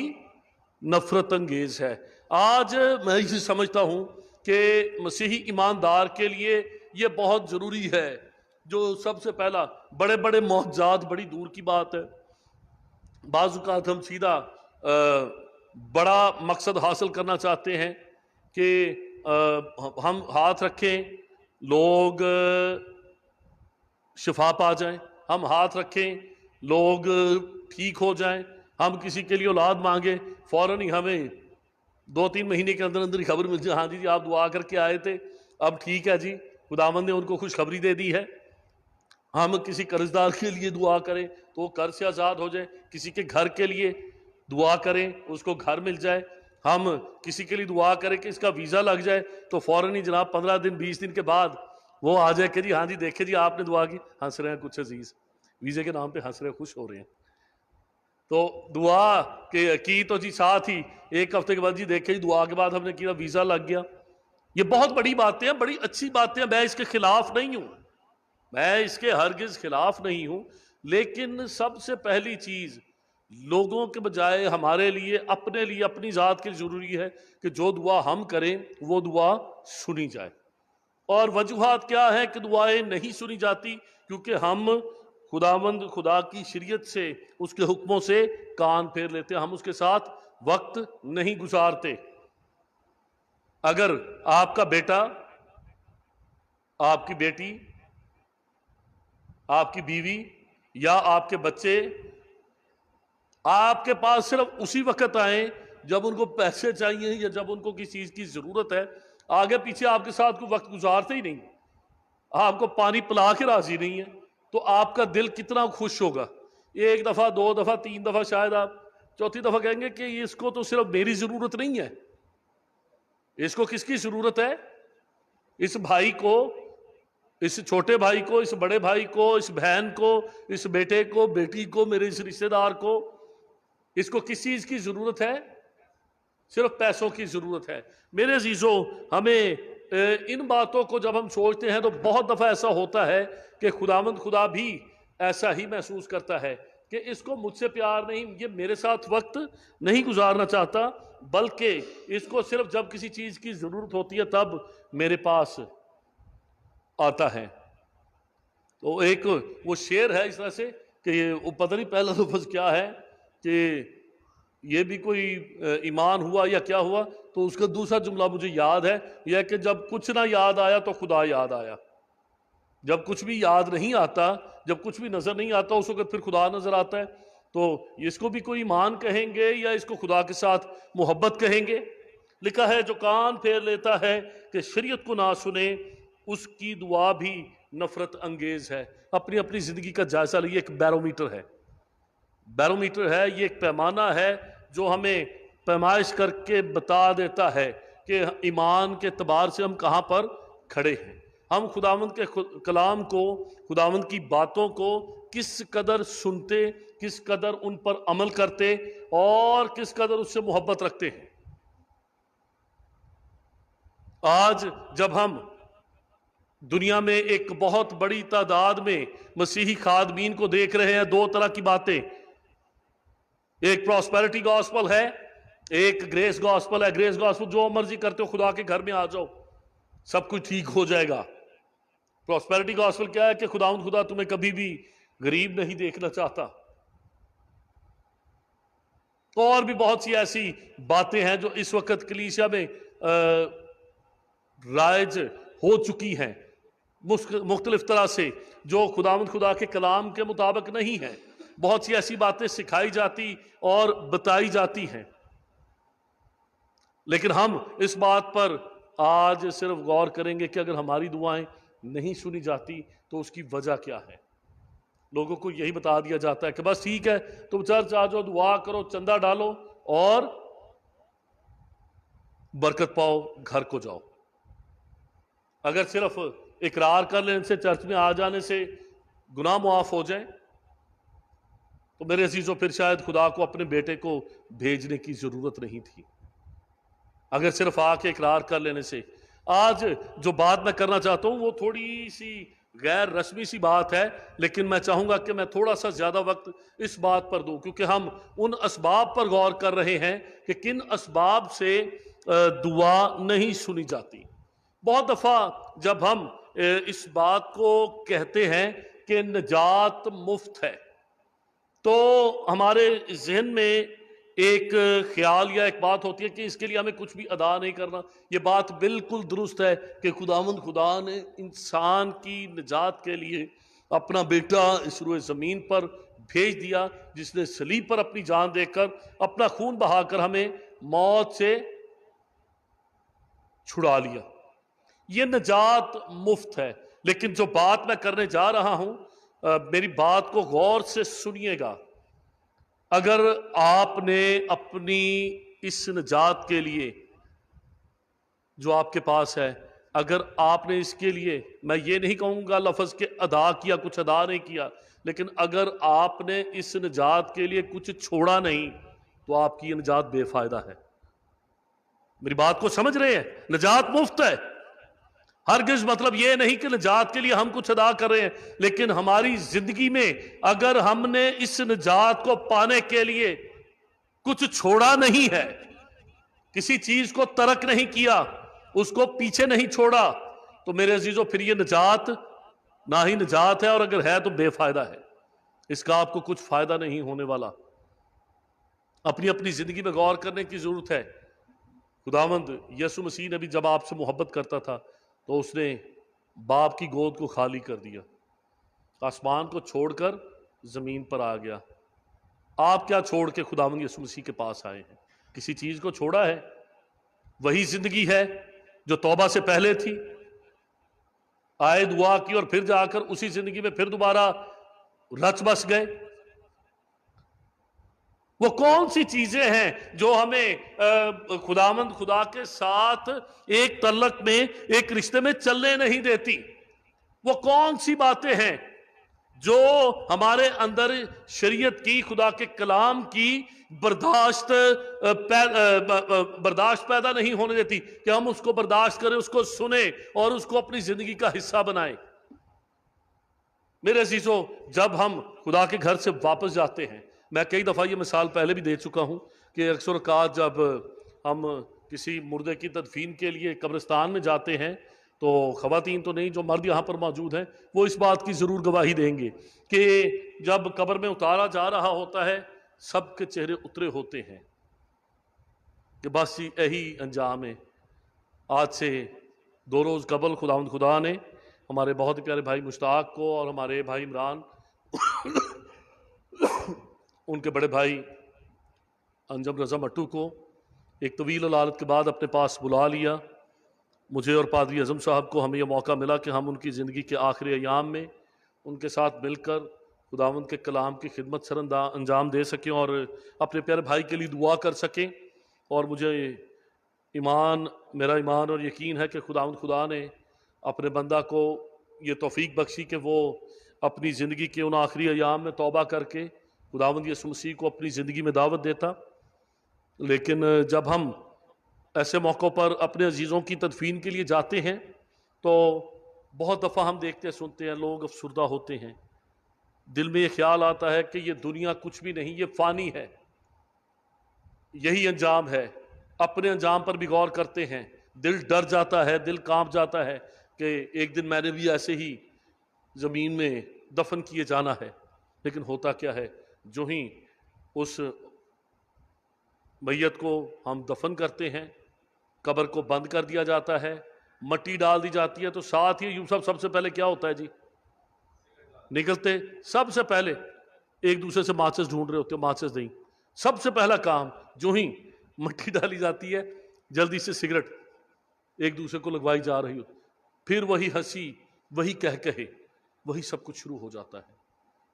نفرت انگیز ہے. آج میں اسے سمجھتا ہوں کہ مسیحی ایماندار کے لیے یہ بہت ضروری ہے. جو سب سے پہلا بڑے بڑے معجزات بڑی دور کی بات ہے. بعض اوقات ہم سیدھا بڑا مقصد حاصل کرنا چاہتے ہیں کہ ہم ہاتھ رکھیں لوگ شفا پا جائیں، ہم ہاتھ رکھیں لوگ ٹھیک ہو جائیں، ہم کسی کے لیے اولاد مانگیں فوراً ہی ہمیں 2-3 مہینے کے اندر ہی خبر مل جائے، ہاں جی آپ دعا کر کے آئے تھے اب ٹھیک ہے جی، خداوند نے ان کو خوشخبری دے دی ہے. ہم کسی قرض دار کے لیے دعا کریں تو وہ قرض سے آزاد ہو جائے، کسی کے گھر کے لیے دعا کریں اس کو گھر مل جائے، ہم کسی کے لیے دعا کریں کہ اس کا ویزا لگ جائے تو فوراً ہی جناب 15 دن 20 دن کے بعد وہ آ جائے کہ جی ہاں جی دیکھیں جی آپ نے دعا کی، ہنس رہے ہیں کچھ عزیز ویزے کے نام پہ ہنس رہے خوش ہو رہے ہیں. تو دعا کی تو جی ساتھ ہی 1 ہفتے کے بعد جی دیکھیں جی دعا کے بعد ہم نے کیا ویزا لگ گیا. یہ بہت بڑی باتیں ہیں، بڑی اچھی باتیں ہیں، میں اس کے خلاف نہیں ہوں، میں اس کے ہرگز خلاف نہیں ہوں. لیکن سب سے پہلی چیز لوگوں کے بجائے ہمارے لیے اپنی ذات کے لیے ضروری ہے کہ جو دعا ہم کریں وہ دعا سنی جائے. اور وجوہات کیا ہے کہ دعائیں نہیں سنی جاتی؟ کیونکہ ہم خداوند خدا کی شریعت سے اس کے حکموں سے کان پھیر لیتے ہیں، ہم اس کے ساتھ وقت نہیں گزارتے. اگر آپ کا بیٹا، آپ کی بیٹی، آپ کی بیوی یا آپ کے بچے آپ کے پاس صرف اسی وقت آئیں جب ان کو پیسے چاہیے یا جب ان کو کسی چیز کی ضرورت ہے، آگے پیچھے آپ کے ساتھ کوئی وقت گزارتے ہی نہیں، آپ کو پانی پلا کے راضی نہیں ہے، تو آپ کا دل کتنا خوش ہوگا؟ 1 دفعہ 2 دفعہ 3 دفعہ شاید آپ 4تھی دفعہ کہیں گے کہ اس کو تو صرف میری ضرورت نہیں ہے، اس کو کس کی ضرورت ہے؟ اس بھائی کو، اس چھوٹے بھائی کو، اس بڑے بھائی کو، اس بہن کو، اس بیٹے کو، بیٹی کو، میرے اس رشتہ دار کو، اس کو کس چیز کی ضرورت ہے؟ صرف پیسوں کی ضرورت ہے. میرے عزیزو، ہمیں ان باتوں کو جب ہم سوچتے ہیں تو بہت دفعہ ایسا ہوتا ہے کہ خداوند خدا بھی ایسا ہی محسوس کرتا ہے کہ اس کو مجھ سے پیار نہیں، یہ میرے ساتھ وقت نہیں گزارنا چاہتا، بلکہ اس کو صرف جب کسی چیز کی ضرورت ہوتی ہے تب میرے پاس آتا ہے۔ تو ایک وہ شعر ہے اس طرح سے کہ وہ پتہ نہیں پہلا لفظ کیا ہے کہ یہ بھی کوئی ایمان ہوا یا کیا ہوا، تو اس کا دوسرا جملہ مجھے یاد ہے، یہ کہ جب کچھ نہ یاد آیا تو خدا یاد آیا۔ جب کچھ بھی یاد نہیں آتا، جب کچھ بھی نظر نہیں آتا، اس وقت پھر خدا نظر آتا ہے۔ تو اس کو بھی کوئی ایمان کہیں گے یا اس کو خدا کے ساتھ محبت کہیں گے؟ لکھا ہے جو کان پھیر لیتا ہے کہ شریعت کو نہ سنے، اس کی دعا بھی نفرت انگیز ہے۔ اپنی اپنی زندگی کا جائزہ لئے، ایک بیرومیٹر ہے، بیرومیٹر ہے، یہ ایک پیمانہ ہے جو ہمیں پیمائش کر کے بتا دیتا ہے کہ ایمان کے اعتبار سے ہم کہاں پر کھڑے ہیں، ہم خداوند کے کلام کو، خداوند کی باتوں کو کس قدر سنتے، کس قدر ان پر عمل کرتے اور کس قدر اس سے محبت رکھتے ہیں۔ آج جب ہم دنیا میں ایک بہت بڑی تعداد میں مسیحی خادمین کو دیکھ رہے ہیں، دو طرح کی باتیں، ایک پراسپیرٹی گاسپل ہے، ایک گریس گاسپل ہے۔ گریس گاسپل جو مرضی کرتے ہو، خدا کے گھر میں آ جاؤ، سب کچھ ٹھیک ہو جائے گا۔ پراسپیرٹی گاسپل کیا ہے کہ خدا تمہیں کبھی بھی غریب نہیں دیکھنا چاہتا۔ اور بھی بہت سی ایسی باتیں ہیں جو اس وقت کلیسیا میں رائج ہو چکی ہیں، مختلف طرح سے، جو خدا کے کلام کے مطابق نہیں ہے۔ بہت سی ایسی باتیں سکھائی جاتی اور بتائی جاتی ہیں، لیکن ہم اس بات پر آج صرف غور کریں گے کہ اگر ہماری دعائیں نہیں سنی جاتی تو اس کی وجہ کیا ہے۔ لوگوں کو یہی بتا دیا جاتا ہے کہ بس ٹھیک ہے، تم چرچ آ جاؤ، دعا کرو، چندہ ڈالو اور برکت پاؤ، گھر کو جاؤ۔ اگر صرف اقرار کر لینے سے، چرچ میں آ جانے سے گناہ معاف ہو جائیں تو میرے عزیزوں پھر شاید خدا کو اپنے بیٹے کو بھیجنے کی ضرورت نہیں تھی۔ اگر صرف آ کے اقرار کر لینے سے۔ آج جو بات میں کرنا چاہتا ہوں وہ تھوڑی سی غیر رسمی سی بات ہے، لیکن میں چاہوں گا کہ میں تھوڑا سا زیادہ وقت اس بات پر دوں، کیونکہ ہم ان اسباب پر غور کر رہے ہیں کہ کن اسباب سے دعا نہیں سنی جاتی۔ بہت دفعہ جب ہم اس بات کو کہتے ہیں کہ نجات مفت ہے، تو ہمارے ذہن میں ایک خیال یا ایک بات ہوتی ہے کہ اس کے لیے ہمیں کچھ بھی ادا نہیں کرنا۔ یہ بات بالکل درست ہے کہ خدا نے انسان کی نجات کے لیے اپنا بیٹا اس روئے زمین پر بھیج دیا، جس نے صلیب پر اپنی جان دے کر، اپنا خون بہا کر ہمیں موت سے چھڑا لیا۔ یہ نجات مفت ہے، لیکن جو بات میں کرنے جا رہا ہوں، میری بات کو غور سے سنیے گا۔ اگر آپ نے اپنی اس نجات کے لیے جو آپ کے پاس ہے، اگر آپ نے اس کے لیے، میں یہ نہیں کہوں گا لفظ کہ ادا کیا، کچھ ادا نہیں کیا، لیکن اگر آپ نے اس نجات کے لیے کچھ چھوڑا نہیں تو آپ کی یہ نجات بے فائدہ ہے۔ میری بات کو سمجھ رہے ہیں؟ نجات مفت ہے، ہرگز مطلب یہ نہیں کہ نجات کے لیے ہم کچھ ادا کر رہے ہیں، لیکن ہماری زندگی میں اگر ہم نے اس نجات کو پانے کے لیے کچھ چھوڑا نہیں ہے، کسی چیز کو ترک نہیں کیا، اس کو پیچھے نہیں چھوڑا، تو میرے عزیزو پھر یہ نجات نہ ہی نجات ہے، اور اگر ہے تو بے فائدہ ہے، اس کا آپ کو کچھ فائدہ نہیں ہونے والا۔ اپنی اپنی زندگی میں غور کرنے کی ضرورت ہے۔ خداوند یسوع مسیح نے بھی جب آپ سے محبت کرتا تھا تو اس نے باپ کی گود کو خالی کر دیا، آسمان کو چھوڑ کر زمین پر آ گیا۔ آپ کیا چھوڑ کے خداوند یسوع مسیح کے پاس آئے ہیں؟ کسی چیز کو چھوڑا ہے؟ وہی زندگی ہے جو توبہ سے پہلے تھی، آئے، دعا کی اور پھر جا کر اسی زندگی میں پھر دوبارہ رچ بس گئے۔ وہ کون سی چیزیں ہیں جو ہمیں خدا کے ساتھ ایک تعلق میں، ایک رشتے میں چلنے نہیں دیتی؟ وہ کون سی باتیں ہیں جو ہمارے اندر شریعت کی، خدا کے کلام کی برداشت پیدا نہیں ہونے دیتی کہ ہم اس کو برداشت کریں، اس کو سنیں اور اس کو اپنی زندگی کا حصہ بنائیں؟ मेरे अजीजों, जब हम खुदा के घर से वापस जाते हैं, मैं कई दफ़ा ये मिसाल पहले भी दे चुका हूँ कि अक्सर औक़ात जब हम किसी मुर्दे की तदफीन के लिए कब्रिस्तान में जाते हैं तो ख़वातीन तो नहीं, जो मर्द यहाँ पर मौजूद हैं वो इस बात की ज़रूर गवाही देंगे कि जब कब्र में उतारा जा रहा होता है सबके चेहरे उतरे होते हैं कि बस यही अंजाम है। आज से 2 रोज़ कबल खुदा ने हमारे बहुत ही प्यारे भाई मुश्ताक को और हमारे भाई इमरान उनके बड़े भाई अंजम रज़ा मट्टू को एक तवील अलालत के बाद अपने पास बुला लिया। मुझे और पादरी अज़म साहब को हमें यह मौका मिला कि हम उनकी ज़िंदगी के आखिरी अयाम में उनके साथ मिलकर खुदावंद के कलाम की खिदमत सर अंजाम दे सकें और अपने प्यारे भाई के लिए दुआ कर सकें। और मुझे मेरा ईमान और यकीन है कि खुदा ने अपने बंदा को ये तौफीक बख्शी कि वो अपनी ज़िंदगी के उन आखिरी अयाम में तौबा करके खुदावंद यीशु मसीह को अपनी ज़िंदगी में दावत देता। लेकिन जब हम ऐसे मौक़ों पर अपने अजीज़ों की तदफीन के लिए जाते हैं तो बहुत दफ़ा हम देखते सुनते हैं लोग अफसुर्दा होते हैं, दिल में ये ख्याल आता है कि ये दुनिया कुछ भी नहीं, ये फ़ानी है, यही अंजाम है। अपने अंजाम पर भी गौर करते हैं, दिल डर जाता है, दिल कांप जाता है कि एक दिन मैंने भी ऐसे ही ज़मीन में दफन किए जाना है। लेकिन होता क्या है, जो ही उस मैयत को हम दफन करते हैं, कब्र को बंद कर दिया जाता है, मट्टी डाल दी जाती है, तो साथ ही यूसुफ सबसे पहले क्या होता है जी, निकलते सबसे पहले एक दूसरे से माचिस ढूंढ रहे होते हो, माचिस नहीं, सबसे पहला काम जो ही मट्टी डाली जाती है जल्दी से सिगरेट एक दूसरे को लगवाई जा रही हो, फिर वही हंसी, वही कहे, वही सब कुछ शुरू हो जाता है।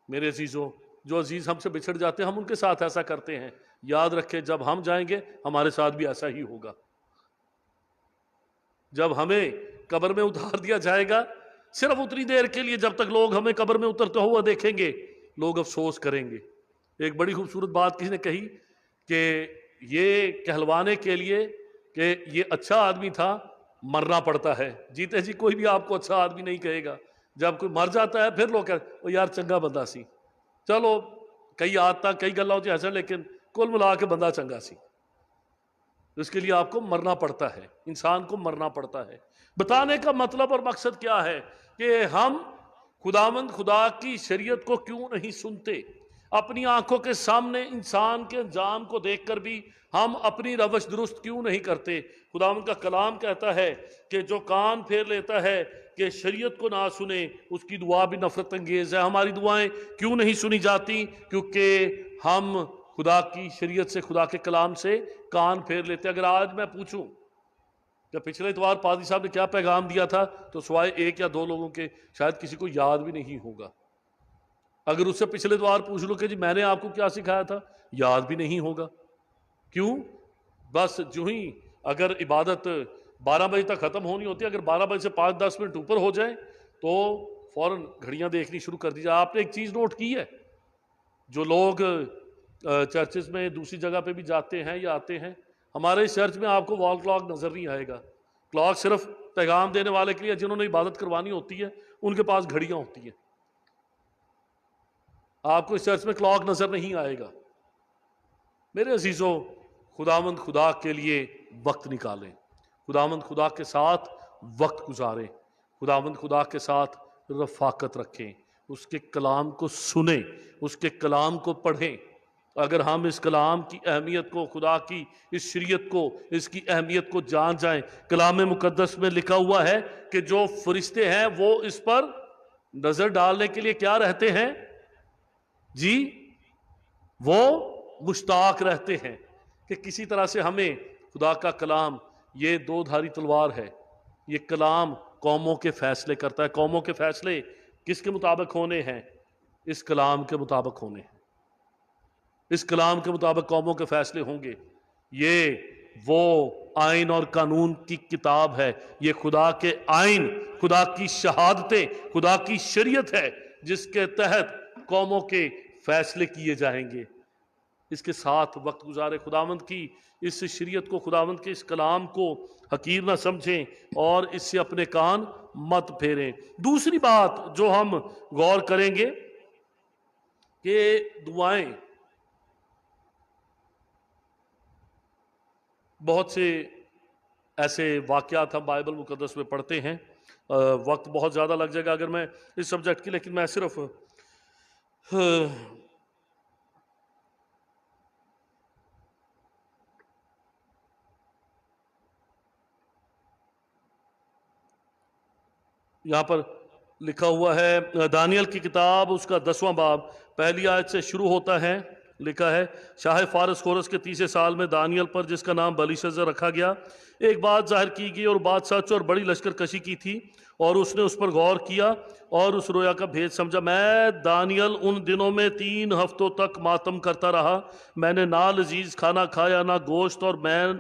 मेरे अजीज़ों, जो अजीज़ हमसे बिछड़ जाते हैं हम उनके साथ ऐसा करते हैं। याद रखें, जब हम जाएंगे हमारे साथ भी ऐसा ही होगा। जब हमें कब्र में उतार दिया जाएगा, सिर्फ उतनी देर के लिए, जब तक लोग हमें कब्र में उतरते हुआ देखेंगे लोग अफसोस करेंगे। एक बड़ी खूबसूरत बात किसी ने कही कि ये कहलवाने के लिए कि ये अच्छा आदमी था, मरना पड़ता है। जीते जी कोई भी आपको अच्छा आदमी नहीं कहेगा, जब कोई मर जाता है फिर लोग कहते ओ यार चंगा बंदा सी, चलो कई आदत कई गल्ला हो ऐसा, लेकिन कुल मिला के बंदा चंगा सी। इसके लिए आपको मरना पड़ता है, इंसान को मरना पड़ता है। बताने का मतलब और मकसद क्या है कि हम खुदा की शरीयत को क्यों नहीं सुनते। अपनी आंखों के सामने इंसान के अंजाम को देखकर भी हम अपनी रवश दुरुस्त क्यों नहीं करते। खुदावंद का कलाम कहता है कि जो कान फेर लेता है कि शरीयत को ना सुने, उसकी दुआ भी नफरत अंगेज है। हमारी दुआएं क्यों नहीं सुनी जाती? क्योंकि हम खुदा की शरीयत से, खुदा के कलाम से कान फेर लेते। अगर आज मैं पूछूं कि पिछले इतवार पादरी साहब ने क्या पैगाम दिया था, तो सिवाय 1 या 2 लोगों के शायद किसी को याद भी नहीं होगा। अगर उससे पिछले इतवार पूछ लो कि जी मैंने आपको क्या सिखाया था, याद भी नहीं होगा। क्यों? बस जो ही अगर इबादत 12 बजे तक ख़त्म होनी होती है, अगर 12 बजे से 5-10 मिनट ऊपर हो जाए तो फ़ौरन घड़ियाँ देखनी शुरू कर दी जाए। आपने एक चीज़ नोट की है, जो लोग चर्चेस में दूसरी जगह पे भी जाते हैं या आते हैं, हमारे इस चर्च में आपको वॉल क्लॉक नज़र नहीं आएगा। क्लॉक सिर्फ पैगाम देने वाले के लिए, जिन्होंने इबादत करवानी होती है उनके पास घड़ियाँ होती हैं। आपको इस चर्च में क्लॉक नज़र नहीं आएगा। मेरे अजीज़ों, खुदावंद खुदा के लिए वक्त निकालें, खुदावंद खुदा के साथ वक्त गुजारें, खुदावंद खुदा के साथ रफ़ाकत रखें, उसके कलाम को सुने, उसके कलाम को पढ़ें। अगर हम इस कलाम की अहमियत को, खुदा की इस शरीयत को, इसकी अहमियत को जान जाएं, कलाम मुकद्दस में लिखा हुआ है कि जो फरिश्ते हैं वो इस पर नज़र डालने के लिए क्या रहते हैं जी, वो मुश्ताक रहते हैं कि किसी तरह से हमें खुदा का कलाम, ये 2 धारी तलवार है, ये कलाम कौमों के फैसले करता है। कौमों के फैसले किसके मुताबिक होने हैं? इस कलाम के मुताबिक होने हैं। इस कलाम के मुताबिक कौमों के फैसले होंगे। ये वो आइन और कानून की किताब है, ये खुदा के आइन, खुदा की शहादतें, खुदा की शरीयत है, जिसके तहत कौमों के फैसले किए जाएंगे। اس کے ساتھ وقت گزارے. خداوند کی اس شریعت کو، خداوند کے اس کلام کو حقیر نہ سمجھیں اور اس سے اپنے کان مت پھیریں. دوسری بات جو ہم غور کریں گے کہ دعائیں، بہت سے ایسے واقعات ہم بائبل مقدس میں پڑھتے ہیں. وقت بہت زیادہ لگ جائے گا اگر میں اس سبجیکٹ کی، لیکن میں صرف یہاں پر لکھا ہوا ہے دانیل کی کتاب، اس کا 10واں باب پہلی آیت سے شروع ہوتا ہے. لکھا ہے، شاہ فارس کورس کے 30 سال میں دانیل پر، جس کا نام بلیشزر رکھا گیا، ایک بات ظاہر کی گئی، اور بات سچ اور بڑی لشکر کشی کی تھی، اور اس نے اس پر غور کیا اور اس رویا کا بھید سمجھا. میں دانیل ان دنوں میں 3 ہفتوں تک ماتم کرتا رہا. میں نے نہ لذیذ کھانا کھایا، نہ گوشت، اور میں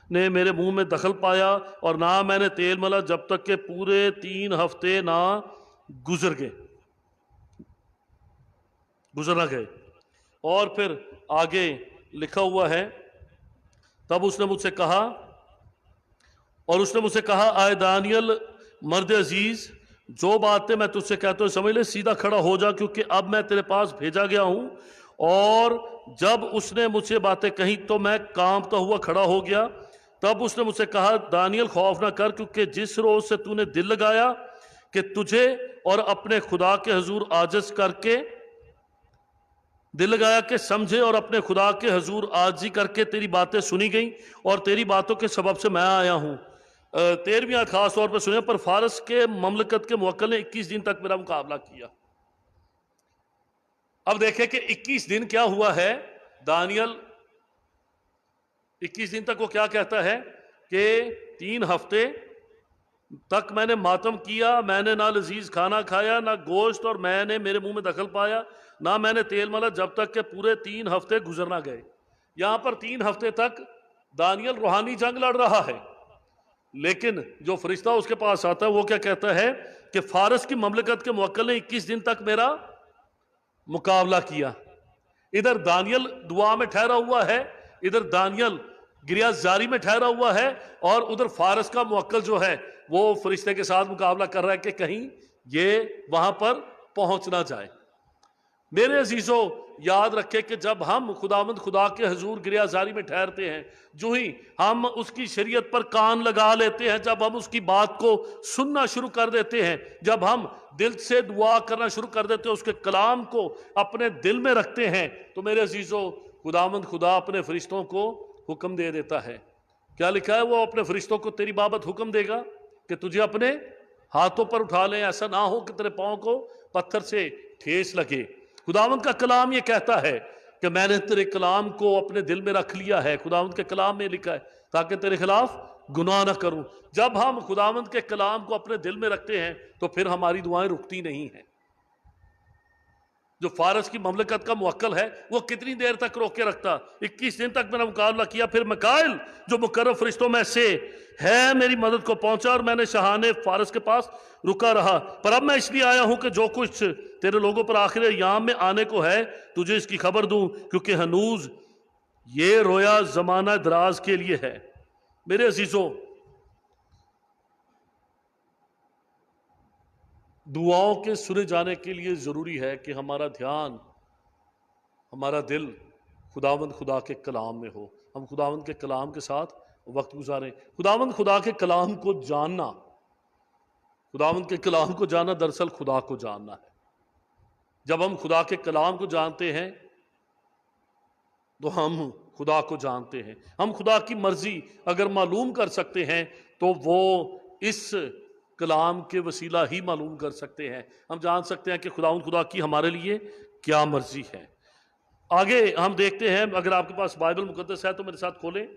نے میرے منہ میں دخل پایا، اور نہ میں نے تیل ملا، جب تک کہ پورے 3 ہفتے نہ گزر نہ گئے. اور پھر آگے لکھا ہوا ہے، تب اس نے مجھ سے کہا، آئے دانیل مرد عزیز، جو باتیں میں تجھ سے کہتا ہوں سمجھ لے، سیدھا کھڑا ہو جا، کیونکہ اب میں تیرے پاس بھیجا گیا ہوں. اور جب اس نے مجھ سے باتیں کہیں تو میں کانپتا ہوا کھڑا ہو گیا. تب اس نے مجھ سے کہا، دانیل خوف نہ کر، کیونکہ جس روز سے تو نے دل لگایا کہ تجھے اور اپنے خدا کے حضور عاجز کر کے، دل لگایا کہ سمجھے اور اپنے خدا کے حضور عاجزی کر کے تیری باتیں سنی گئیں، اور تیری باتوں کے سبب سے میں آیا ہوں. 13ویں آیت خاص طور پر سنیں، پر فارس کے مملکت کے موکل نے 21 دن تک میرا مقابلہ کیا. اب دیکھیں کہ 21 دن کیا ہوا ہے. دانیل 21 دن تک وہ کیا کہتا ہے کہ 3 ہفتے تک میں نے ماتم کیا، میں نے نہ لذیذ کھانا کھایا، نہ گوشت، اور میں نے میرے منہ میں دخل پایا، نہ میں نے تیل ملا، جب تک کہ پورے 3 ہفتے گزر نہ گئے. یہاں پر 3 ہفتے تک دانیل روحانی جنگ لڑ رہا ہے، لیکن جو فرشتہ اس کے پاس آتا ہے وہ کیا کہتا ہے کہ فارس کی مملکت کے موکل نے 21 دن تک میرا مقابلہ کیا. ادھر دانیل دعا میں ٹھہرا ہوا ہے، ادھر دانیل گریہ زاری میں ٹھہرا ہوا ہے، اور ادھر فارس کا موکل جو ہے وہ فرشتے کے ساتھ مقابلہ کر رہا ہے کہ کہیں یہ وہاں پر پہنچ نہ جائے. میرے عزیزوں، یاد رکھے کہ جب ہم خداوند خدا کے حضور گریہ زاری میں ٹھہرتے ہیں، جو ہی ہم اس کی شریعت پر کان لگا لیتے ہیں، جب ہم اس کی بات کو سننا شروع کر دیتے ہیں، جب ہم دل سے دعا کرنا شروع کر دیتے ہیں، اس کے کلام کو اپنے دل میں رکھتے ہیں، تو میرے عزیزوں خداوند خدا اپنے فرشتوں کو حکم دے دیتا ہے. کیا لکھا ہے؟ وہ اپنے فرشتوں کو تیری بابت حکم دے گا کہ تجھے اپنے ہاتھوں پر اٹھا لیں، ایسا نہ ہو کہ تیرے پاؤں کو پتھر سے ٹھیس لگے. خداوند کا کلام یہ کہتا ہے کہ میں نے تیرے کلام کو اپنے دل میں رکھ لیا ہے. خداوند کے کلام میں لکھا ہے تاکہ تیرے خلاف گناہ نہ کروں. جب ہم خداوند کے کلام کو اپنے دل میں رکھتے ہیں تو پھر ہماری دعائیں رکتی نہیں ہیں. جو فارس کی مملکت کا موکل ہے وہ کتنی دیر تک روک کے رکھتا؟ 21 دن تک میرا مقابلہ کیا. پھر میکائیل جو مقرب فرشتوں میں سے ہے میری مدد کو پہنچا، اور میں نے شاہان فارس کے پاس رکا رہا. پر اب میں اس لیے آیا ہوں کہ جو کچھ تیرے لوگوں پر آخر ایام میں آنے کو ہے تجھے اس کی خبر دوں، کیونکہ ہنوز یہ رویا زمانہ دراز کے لیے ہے. میرے عزیزوں، دعاؤں کے سنے جانے کے لیے ضروری ہے کہ ہمارا دھیان، ہمارا دل خداوند خدا کے کلام میں ہو. ہم خداوند کے کلام کے ساتھ وقت گزاریں. خداوند خدا کے کلام کو جاننا، خداوند کے کلام کو جاننا دراصل خدا کو جاننا ہے. جب ہم خدا کے کلام کو جانتے ہیں تو ہم خدا کو جانتے ہیں. ہم خدا کی مرضی اگر معلوم کر سکتے ہیں تو وہ اس کلام کے وسیلہ ہی معلوم کر سکتے ہیں. ہم جان سکتے ہیں کہ خداوند خدا کی ہمارے لیے کیا مرضی ہے. آگے ہم دیکھتے ہیں، اگر آپ کے پاس بائبل مقدس ہے تو میرے ساتھ کھولیں.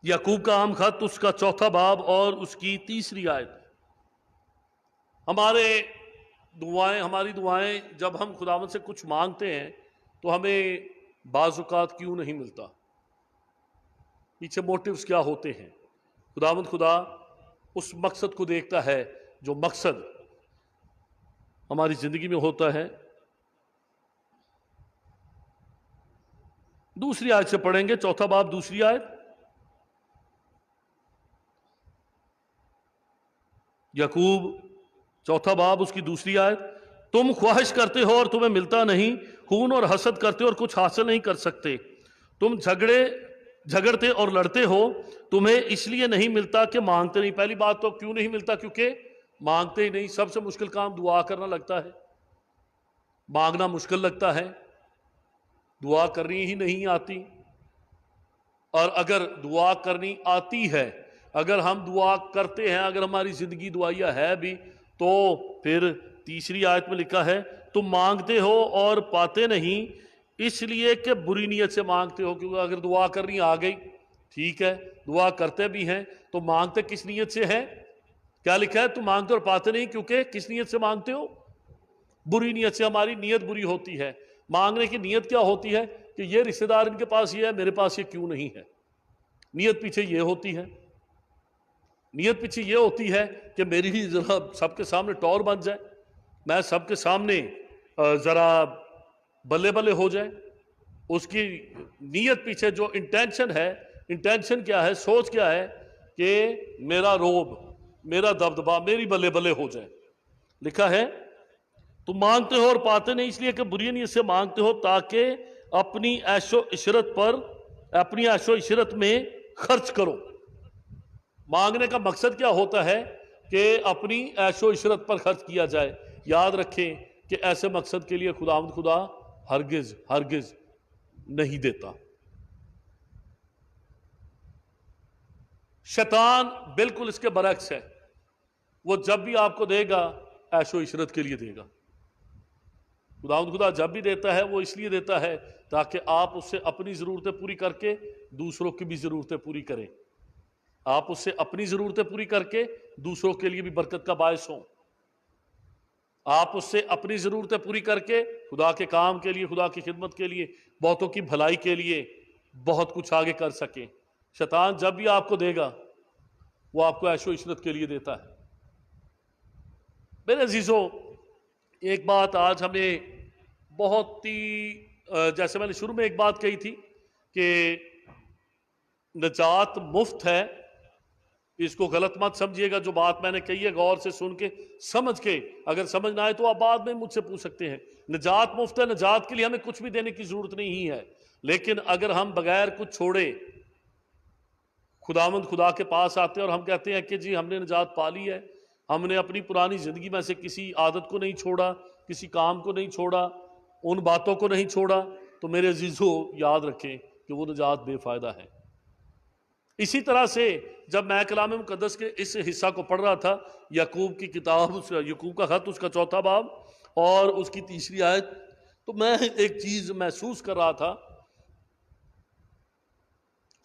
یعقوب کا عام خط، اس کا 4واں باب اور اس کی 3 آیت. ہماری دعائیں جب ہم خداوند سے کچھ مانگتے ہیں تو ہمیں بعض اوقات کیوں نہیں ملتا؟ پیچھے موٹیوز کیا ہوتے ہیں؟ خداوند خدا اس مقصد کو دیکھتا ہے جو مقصد हमारी जिंदगी में होता है। दूसरी आयत से पढ़ेंगे, चौथा बाब दूसरी आयत, याकूब चौथा बाब उसकी दूसरी आयत। तुम ख्वाहिश करते हो और तुम्हें मिलता नहीं, खून और हसद करते हो और कुछ हासिल नहीं कर सकते। तुम झगड़ते और लड़ते हो, तुम्हें इसलिए नहीं मिलता कि मांगते नहीं। पहली बात तो क्यों नहीं मिलता? क्योंकि मांगते ही नहीं। सबसे मुश्किल काम दुआ करना लगता है, मांगना मुश्किल लगता है, दुआ करनी ही नहीं आती। और अगर दुआ करनी आती है, अगर हम दुआ करते हैं, अगर हमारी जिंदगी दुआया है भी, तो फिर तीसरी आयत में लिखा है तुम मांगते हो और पाते नहीं इसलिए कि बुरी नीयत से मांगते हो। क्योंकि अगर दुआ करनी आ गई, ठीक है, दुआ करते भी हैं, तो मांगते किस नीयत से है? क्या लिखा है? तुम मांगते और पाते नहीं क्योंकि किस नीयत से मांगते हो? बुरी नीयत से। हमारी नीयत बुरी होती है। मांगने की नीयत क्या होती है कि ये रिश्तेदार इनके पास ये है, मेरे पास ये क्यों नहीं है। नीयत पीछे ये होती है, नीयत पीछे ये होती है कि मेरी ही जरा सबके सामने टौर बन जाए, मैं सबके सामने जरा बल्ले बल्ले हो जाए। उसकी नीयत पीछे जो इंटेंशन है, इंटेंशन क्या है, सोच क्या है कि मेरा रोब, मेरा दबदबा, मेरी बल्ले बल्ले हो जाए। लिखा है तुम मांगते हो और पाते नहीं इसलिए कि बुरी नीयत से मांगते हो ताकि अपनी ऐशो इशरत पर, अपनी ऐशो इशरत में खर्च करो। मांगने का मकसद क्या होता है कि अपनी ऐशो इशरत पर खर्च किया जाए। याद रखें कि ऐसे मकसद के लिए खुदा हरगिज हरगिज नहीं देता। शैतान बिल्कुल इसके बरक्स है। वो जब भी आपको देगा, ऐशो इशरत के लिए देगा। खुदा जब भी देता है, वो इसलिए देता है ताकि आप उससे अपनी ज़रूरतें पूरी करके दूसरों की भी ज़रूरतें पूरी करें। आप उससे अपनी ज़रूरतें पूरी करके दूसरों के लिए भी बरकत का बायस हों। आप उससे अपनी ज़रूरतें पूरी करके खुदा के काम के लिए, खुदा की खिदमत के लिए, बहुतों की भलाई के लिए बहुत कुछ आगे कर सकें। शैतान जब भी आपको देगा, वो आपको ऐशो इशरत के लिए देता है। मेरे अजीज़ों, एक बात आज हमें बहुत ही, जैसे मैंने शुरू में एक बात कही थी कि नजात मुफ्त है। इसको गलत मत समझिएगा। जो बात मैंने कही है गौर से सुन के, समझ के, अगर समझ ना आए तो आप बाद में मुझसे पूछ सकते हैं। नजात मुफ्त है, नजात के लिए हमें कुछ भी देने की जरूरत नहीं है। लेकिन अगर हम बगैर कुछ छोड़े खुदा के पास आते हैं और हम कहते हैं कि जी हमने नजात पा ली है, हमने अपनी पुरानी जिंदगी में से किसी आदत को नहीं छोड़ा, किसी काम को नहीं छोड़ा, उन बातों को नहीं छोड़ा, तो मेरे अजीजों याद रखें कि वो नजात बेफायदा है। इसी तरह से जब मैं कलाम मुकद्दस के इस हिस्सा को पढ़ रहा था, याकूब की किताब, याकूब का खत, उसका चौथा बाब और उसकी तीसरी आयत, तो मैं एक चीज महसूस कर रहा था।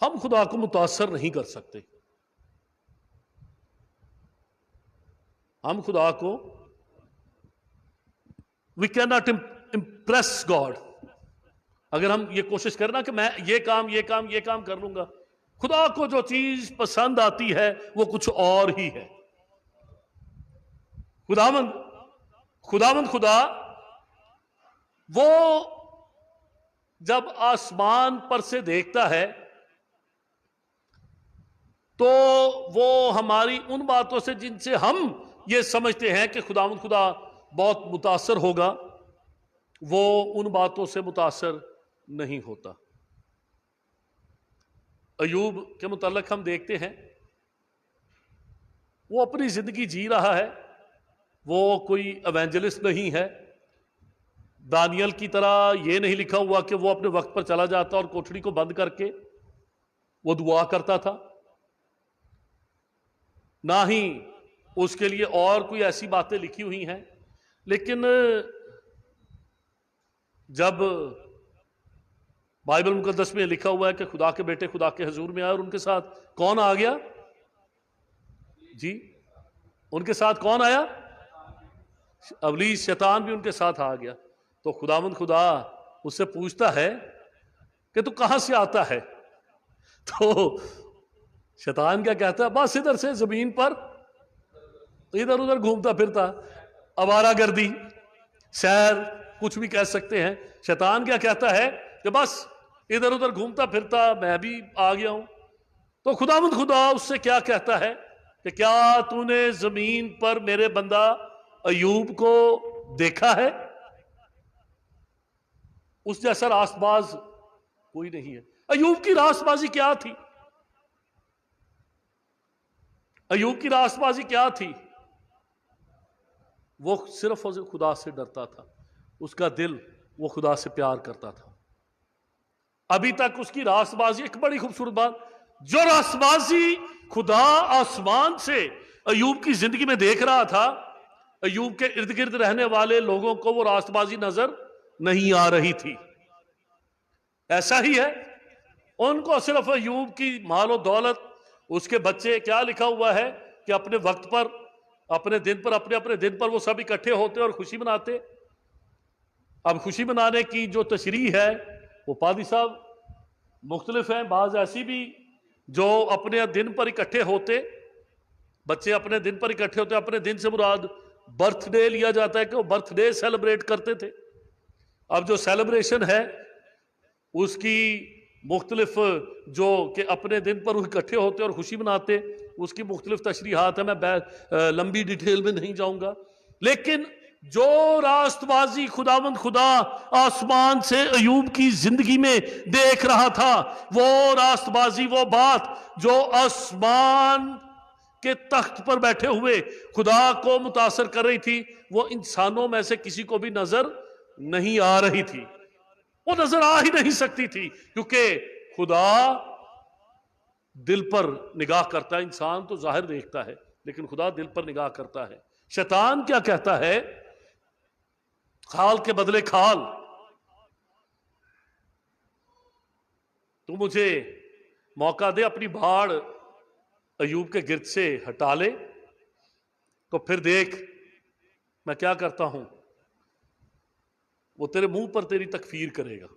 हम खुदा को मुतासर नहीं कर सकते। हम खुदा को, we can not impress God. अगर हम ये कोशिश करें ना कि मैं ये काम कर लूंगा, खुदा को जो चीज पसंद आती है वो कुछ और ही है। खुदावंद खुदा वो जब आसमान पर से देखता है तो वो हमारी उन बातों से जिनसे हम ये समझते हैं कि खुदावंद खुदा बहुत मुतासर होगा, वो उन बातों से मुतासर नहीं होता। अयूब के मुताल्लिक हम देखते हैं, वो अपनी जिंदगी जी रहा है, वो कोई एवेंजलिस्ट नहीं है। दानियल की तरह ये नहीं लिखा हुआ कि वो अपने वक्त पर चला जाता और कोठड़ी को बंद करके वो दुआ करता था, ना ही उसके लिए और कोई ऐसी बातें लिखी हुई हैं। लेकिन जब बाइबल मुकद्दस में लिखा हुआ है कि खुदा के बेटे खुदा के हजूर में आए और उनके साथ कौन आ गया जी? उनके साथ कौन आया? अबलीस, शैतान भी उनके साथ आ गया। तो खुदावंद खुदा उससे पूछता है कि तू कहां से आता है? तो शैतान क्या कहता है? बस इधर से जमीन पर इधर उधर घूमता फिरता, आवारागर्दी। سیر کچھ بھی کہہ سکتے ہیں. شیطان کیا کہتا ہے کہ بس ادھر ادھر گھومتا پھرتا میں بھی آ گیا ہوں. تو خداوند خدا اس سے کیا کہتا ہے کہ کیا تو نے زمین پر میرے بندہ ایوب کو دیکھا ہے؟ اس جیسا راست باز کوئی نہیں ہے. ایوب کی راست بازی کیا تھی؟ ایوب کی راست بازی کیا تھی؟ وہ صرف خدا سے ڈرتا تھا. اس کا دل وہ خدا سے پیار کرتا تھا. ابھی تک اس کی راست بازی ایک بڑی خوبصورت بات، جو راست بازی خدا آسمان سے ایوب کی زندگی میں دیکھ رہا تھا، ایوب کے ارد گرد رہنے والے لوگوں کو وہ راست بازی نظر نہیں آ رہی تھی. ایسا ہی ہے، ان کو صرف ایوب کی مال و دولت، اس کے بچے، کیا لکھا ہوا ہے کہ اپنے وقت پر، اپنے دن پر، اپنے دن پر وہ سب اکٹھے ہوتے اور خوشی مناتے. اب خوشی منانے کی جو تشریح ہے وہ پادری صاحب مختلف ہیں. بعض ایسی بھی جو اپنے دن پر اکٹھے ہوتے، بچے اپنے دن پر اکٹھے ہوتے. اپنے دن سے مراد برتھ ڈے لیا جاتا ہے کہ وہ برتھ ڈے سیلیبریٹ کرتے تھے. اب جو سیلیبریشن ہے اس کی مختلف، جو کہ اپنے دن پر وہ اکٹھے ہوتے اور خوشی مناتے، اس کی مختلف تشریحات ہیں. میں لمبی ڈیٹیل میں نہیں جاؤں گا. لیکن جو راست بازی خداوند خدا آسمان سے ایوب کی زندگی میں دیکھ رہا تھا، وہ راست بازی، وہ بات جو آسمان کے تخت پر بیٹھے ہوئے خدا کو متاثر کر رہی تھی، وہ انسانوں میں سے کسی کو بھی نظر نہیں آ رہی تھی. وہ نظر آ ہی نہیں سکتی تھی، کیونکہ خدا دل پر نگاہ کرتا ہے. انسان تو ظاہر دیکھتا ہے لیکن خدا دل پر نگاہ کرتا ہے. شیطان کیا کہتا ہے؟ کھال کے بدلے کھال. تو مجھے موقع دے، اپنی بھاڑ ایوب کے گرد سے ہٹا لے، تو پھر دیکھ میں کیا کرتا ہوں. وہ تیرے منہ پر تیری تکفیر کرے گا.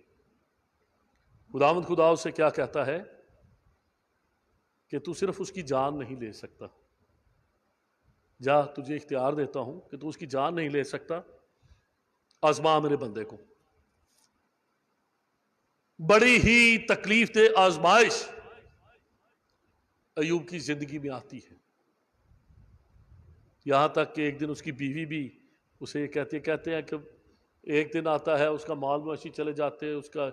خداوند خدا اس سے کیا کہتا ہے کہ تو صرف اس کی جان نہیں لے سکتا. جا، تجھے اختیار دیتا ہوں کہ تو اس کی جان نہیں لے سکتا. آزما میرے بندے کو. بڑی ہی تکلیف دہ آزمائش ایوب کی زندگی میں آتی ہے. یہاں تک کہ ایک دن اس کی بیوی بھی اسے کہتے ہیں کہ ایک دن آتا ہے اس کا مال مویشی چلے جاتے ہیں، اس کا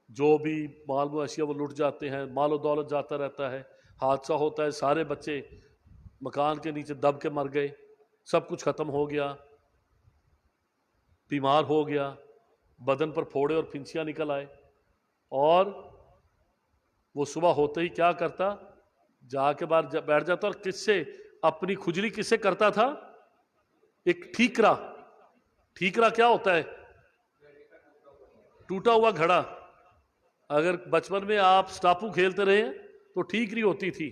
جو بھی مال مویشی ہے وہ لٹ جاتے ہیں، مال و دولت جاتا رہتا ہے. حادثہ ہوتا ہے، سارے بچے مکان کے نیچے دب کے مر گئے، سب کچھ ختم ہو گیا. بیمار ہو گیا، بدن پر پھوڑے اور پھنسیاں نکل آئے. اور وہ صبح ہوتے ہی کیا کرتا؟ جا کے باہر بیٹھ جاتا. اور کس سے اپنی کھجلی کس سے کرتا تھا؟ ایک ٹھیکرا. ٹھیکرا کیا ہوتا ہے؟ ٹوٹا ہوا گھڑا. اگر بچپن میں آپ سٹاپو کھیلتے رہے تو ٹھیکری ہوتی تھی،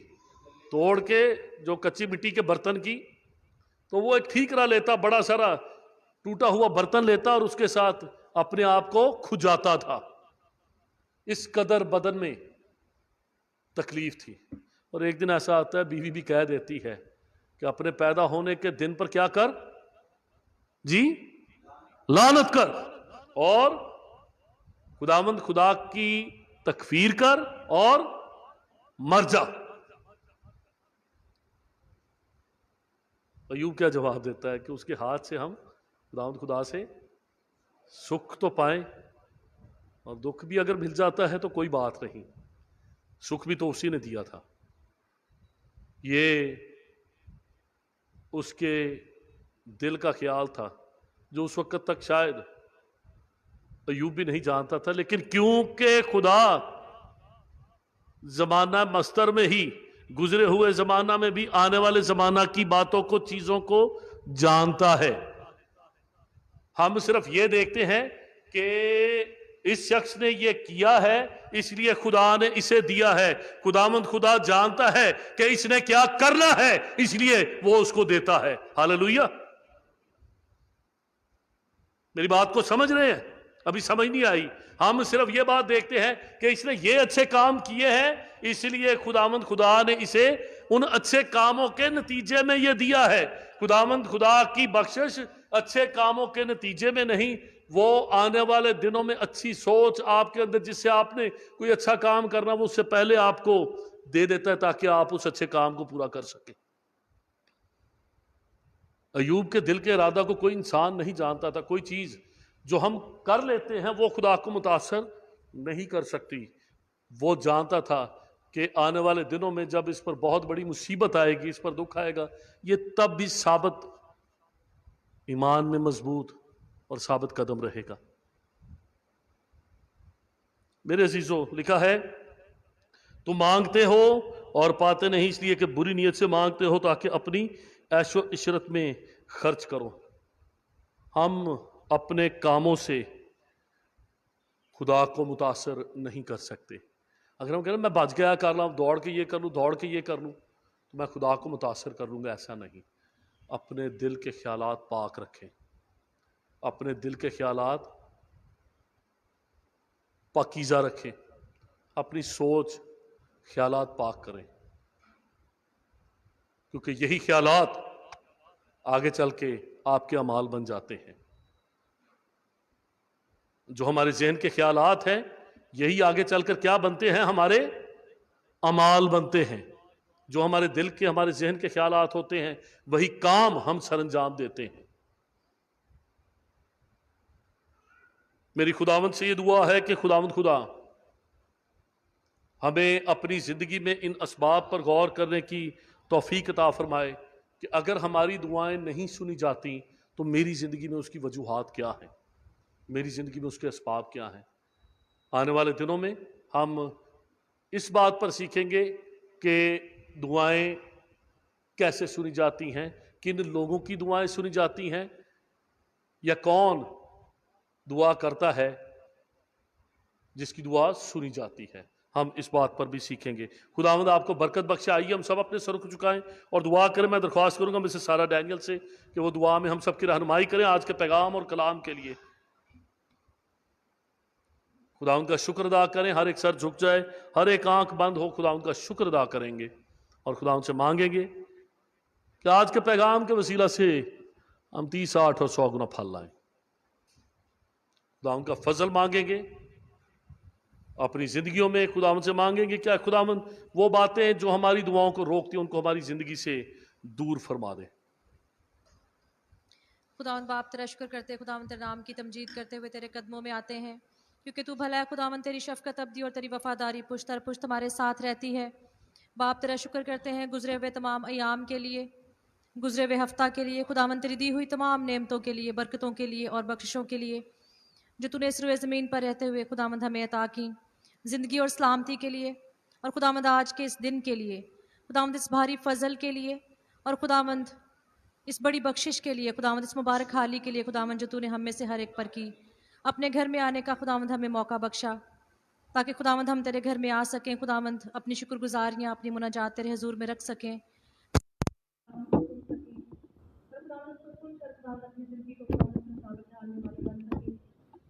توڑ کے جو کچی مٹی کے برتن کی، تو وہ ایک ٹھیکرا لیتا، بڑا سارا ٹوٹا ہوا برتن لیتا اور اس کے ساتھ اپنے آپ کو کھجاتا تھا. اس قدر بدن میں تکلیف تھی. اور ایک دن ایسا آتا ہے، بیوی بھی کہہ دیتی ہے کہ اپنے پیدا ہونے کے دن پر کیا کر؟ جی، لعنت کر اور خداوند خدا کی تکفیر کر اور مر جا. ایوب کیا جواب دیتا ہے کہ اس کے ہاتھ سے ہم خداوند خدا سے سکھ تو پائیں، اور دکھ بھی اگر مل جاتا ہے تو کوئی بات نہیں، سکھ بھی تو اسی نے دیا تھا. یہ اس کے دل کا خیال تھا جو اس وقت تک شاید ایوب بھی نہیں جانتا تھا. لیکن کیونکہ خدا زمانہ مستر میں ہی، گزرے ہوئے زمانہ میں بھی، آنے والے زمانہ کی باتوں کو، چیزوں کو جانتا ہے. ہم صرف یہ دیکھتے ہیں کہ اس شخص نے یہ کیا ہے اس لیے خدا نے اسے دیا ہے. خداوند خدا جانتا ہے کہ اس نے کیا کرنا ہے، اس لیے وہ اس کو دیتا ہے. ہاللویا. میری بات کو سمجھ رہے ہیں؟ ابھی سمجھ نہیں آئی. ہم صرف یہ بات دیکھتے ہیں کہ اس نے یہ اچھے کام کیے ہیں اس لیے خداوند خدا نے اسے ان اچھے کاموں کے نتیجے میں یہ دیا ہے. خداوند خدا کی بخشش अच्छे कामों के नतीजे में नहीं, वो आने वाले दिनों में अच्छी सोच आपके अंदर, जिससे आपने कोई अच्छा काम करना, वो उससे पहले आपको दे देता है ताकि आप उस अच्छे काम को पूरा कर सकें। अयूब के दिल के इरादा को कोई इंसान नहीं जानता था। कोई चीज जो हम कर लेते हैं वो खुदा को मुतासर नहीं कर सकती। वो जानता था कि आने वाले दिनों में जब इस पर बहुत बड़ी मुसीबत आएगी, इस पर दुख आएगा, ये तब भी साबित ईमान में मजबूत और साबित कदम रहेगा। मेरे अजीजों, लिखा है, तुम मांगते हो और पाते नहीं इसलिए कि बुरी नीयत से मांगते हो ताकि अपनी ऐशो इशरत में खर्च करो। हम अपने कामों से खुदा को मुतासर नहीं कर सकते। अगर हम कह रहे हैं मैं बच गया कर रहा हूँ, दौड़ के ये कर लूँ, दौड़ के ये कर लूँ, तो मैं खुदा को मुतासर कर लूँगा, ऐसा नहीं। अपने दिल के ख्यालात पाक रखें, अपने दिल के ख्यालात पाकीज़ा रखें, अपनी सोच ख्यालात पाक करें, क्योंकि यही ख्यालात आगे चल के आपके अमाल बन जाते हैं। जो हमारे जहन के ख्यालात हैं, यही आगे चलकर क्या बनते हैं, हमारे अमाल बनते हैं। जो हमारे दिल के, हमारे जहन के ख्यालात होते हैं, वही काम हम सरंजाम देते हैं। मेरी खुदावंद से ये दुआ है कि खुदावंद खुदा हमें अपनी जिंदगी में इन असबाब पर गौर करने की तौफीक अता फरमाए कि अगर हमारी दुआएं नहीं सुनी जाती तो मेरी जिंदगी में उसकी वजूहात क्या है, मेरी जिंदगी में उसके असबाब क्या हैं। आने वाले दिनों में हम इस बात पर सीखेंगे कि दुआएं कैसे सुनी जाती हैं, किन लोगों की दुआएं सुनी जाती हैं, या कौन दुआ करता है जिसकी दुआ सुनी जाती है। हम इस बात पर भी सीखेंगे। खुदावंद आपको बरकत बख्शे। आइए हम सब अपने सर को झुकाएं और दुआ करें। मैं दरख्वास्त करूंगा मिसेस सारा डैनियल से कि वो दुआ में हम सब की रहनुमाई करें आज के पैगाम और कलाम के लिए। खुदावंद का शुक्र अदा करें। हर एक सर झुक जाए, हर एक आंख बंद हो, खुदावंद का शुक्र अदा करेंगे और खुदावंद से मांगेंगे कि आज के पैगाम के वसीला से हम 30, 60 और 100 गुना फल लाएं। खुदावंद का फजल मांगेंगे अपनी जिंदगियों में। खुदावंद से मांगेंगे क्या खुदावंद वो बातें जो हमारी दुआओं को रोकती हैं उनको हमारी जिंदगी से दूर फरमा दे। खुदावंद बाप तेरा शुक्र करते, खुदावंद तेरे नाम की तमजीद करते हुए तेरे कदमों में आते हैं, क्योंकि तू भला है। खुदावंद तेरी शफकत अब्दी और तेरी वफादारी पुश्त दर पुश्त हमारे साथ रहती है। बाप तेरा शुक्र करते हैं गुजरे हुए तमाम अयाम के लिए, गुजरे हुए हफ्ता के लिए, खुदावंद तेरी दी हुई तमाम नेमतों के लिए, बरकतों के लिए और बख्शिशों के लिए जो तूने इस रुए ज़मीन पर रहते हुए खुदावंद हमें अता की, ज़िंदगी और सलामती के लिए, और खुदावंद आज के इस दिन के लिए, खुदावंद इस भारी फजल के लिए, और खुदावंद इस बड़ी बख्शिश के लिए, खुदावंद इस मुबारक हाली के लिए, खुदावंद जो तूने हम में से हर एक पर की। अपने घर में आने का खुदावंद हमें मौका बख्शा ताकि खुदावंद हम तेरे घर में आ सकें, खुदावंद अपनी शुक्रगुजारियाँ, अपनी मुनाजात तेरे हुजूर में रख सकें।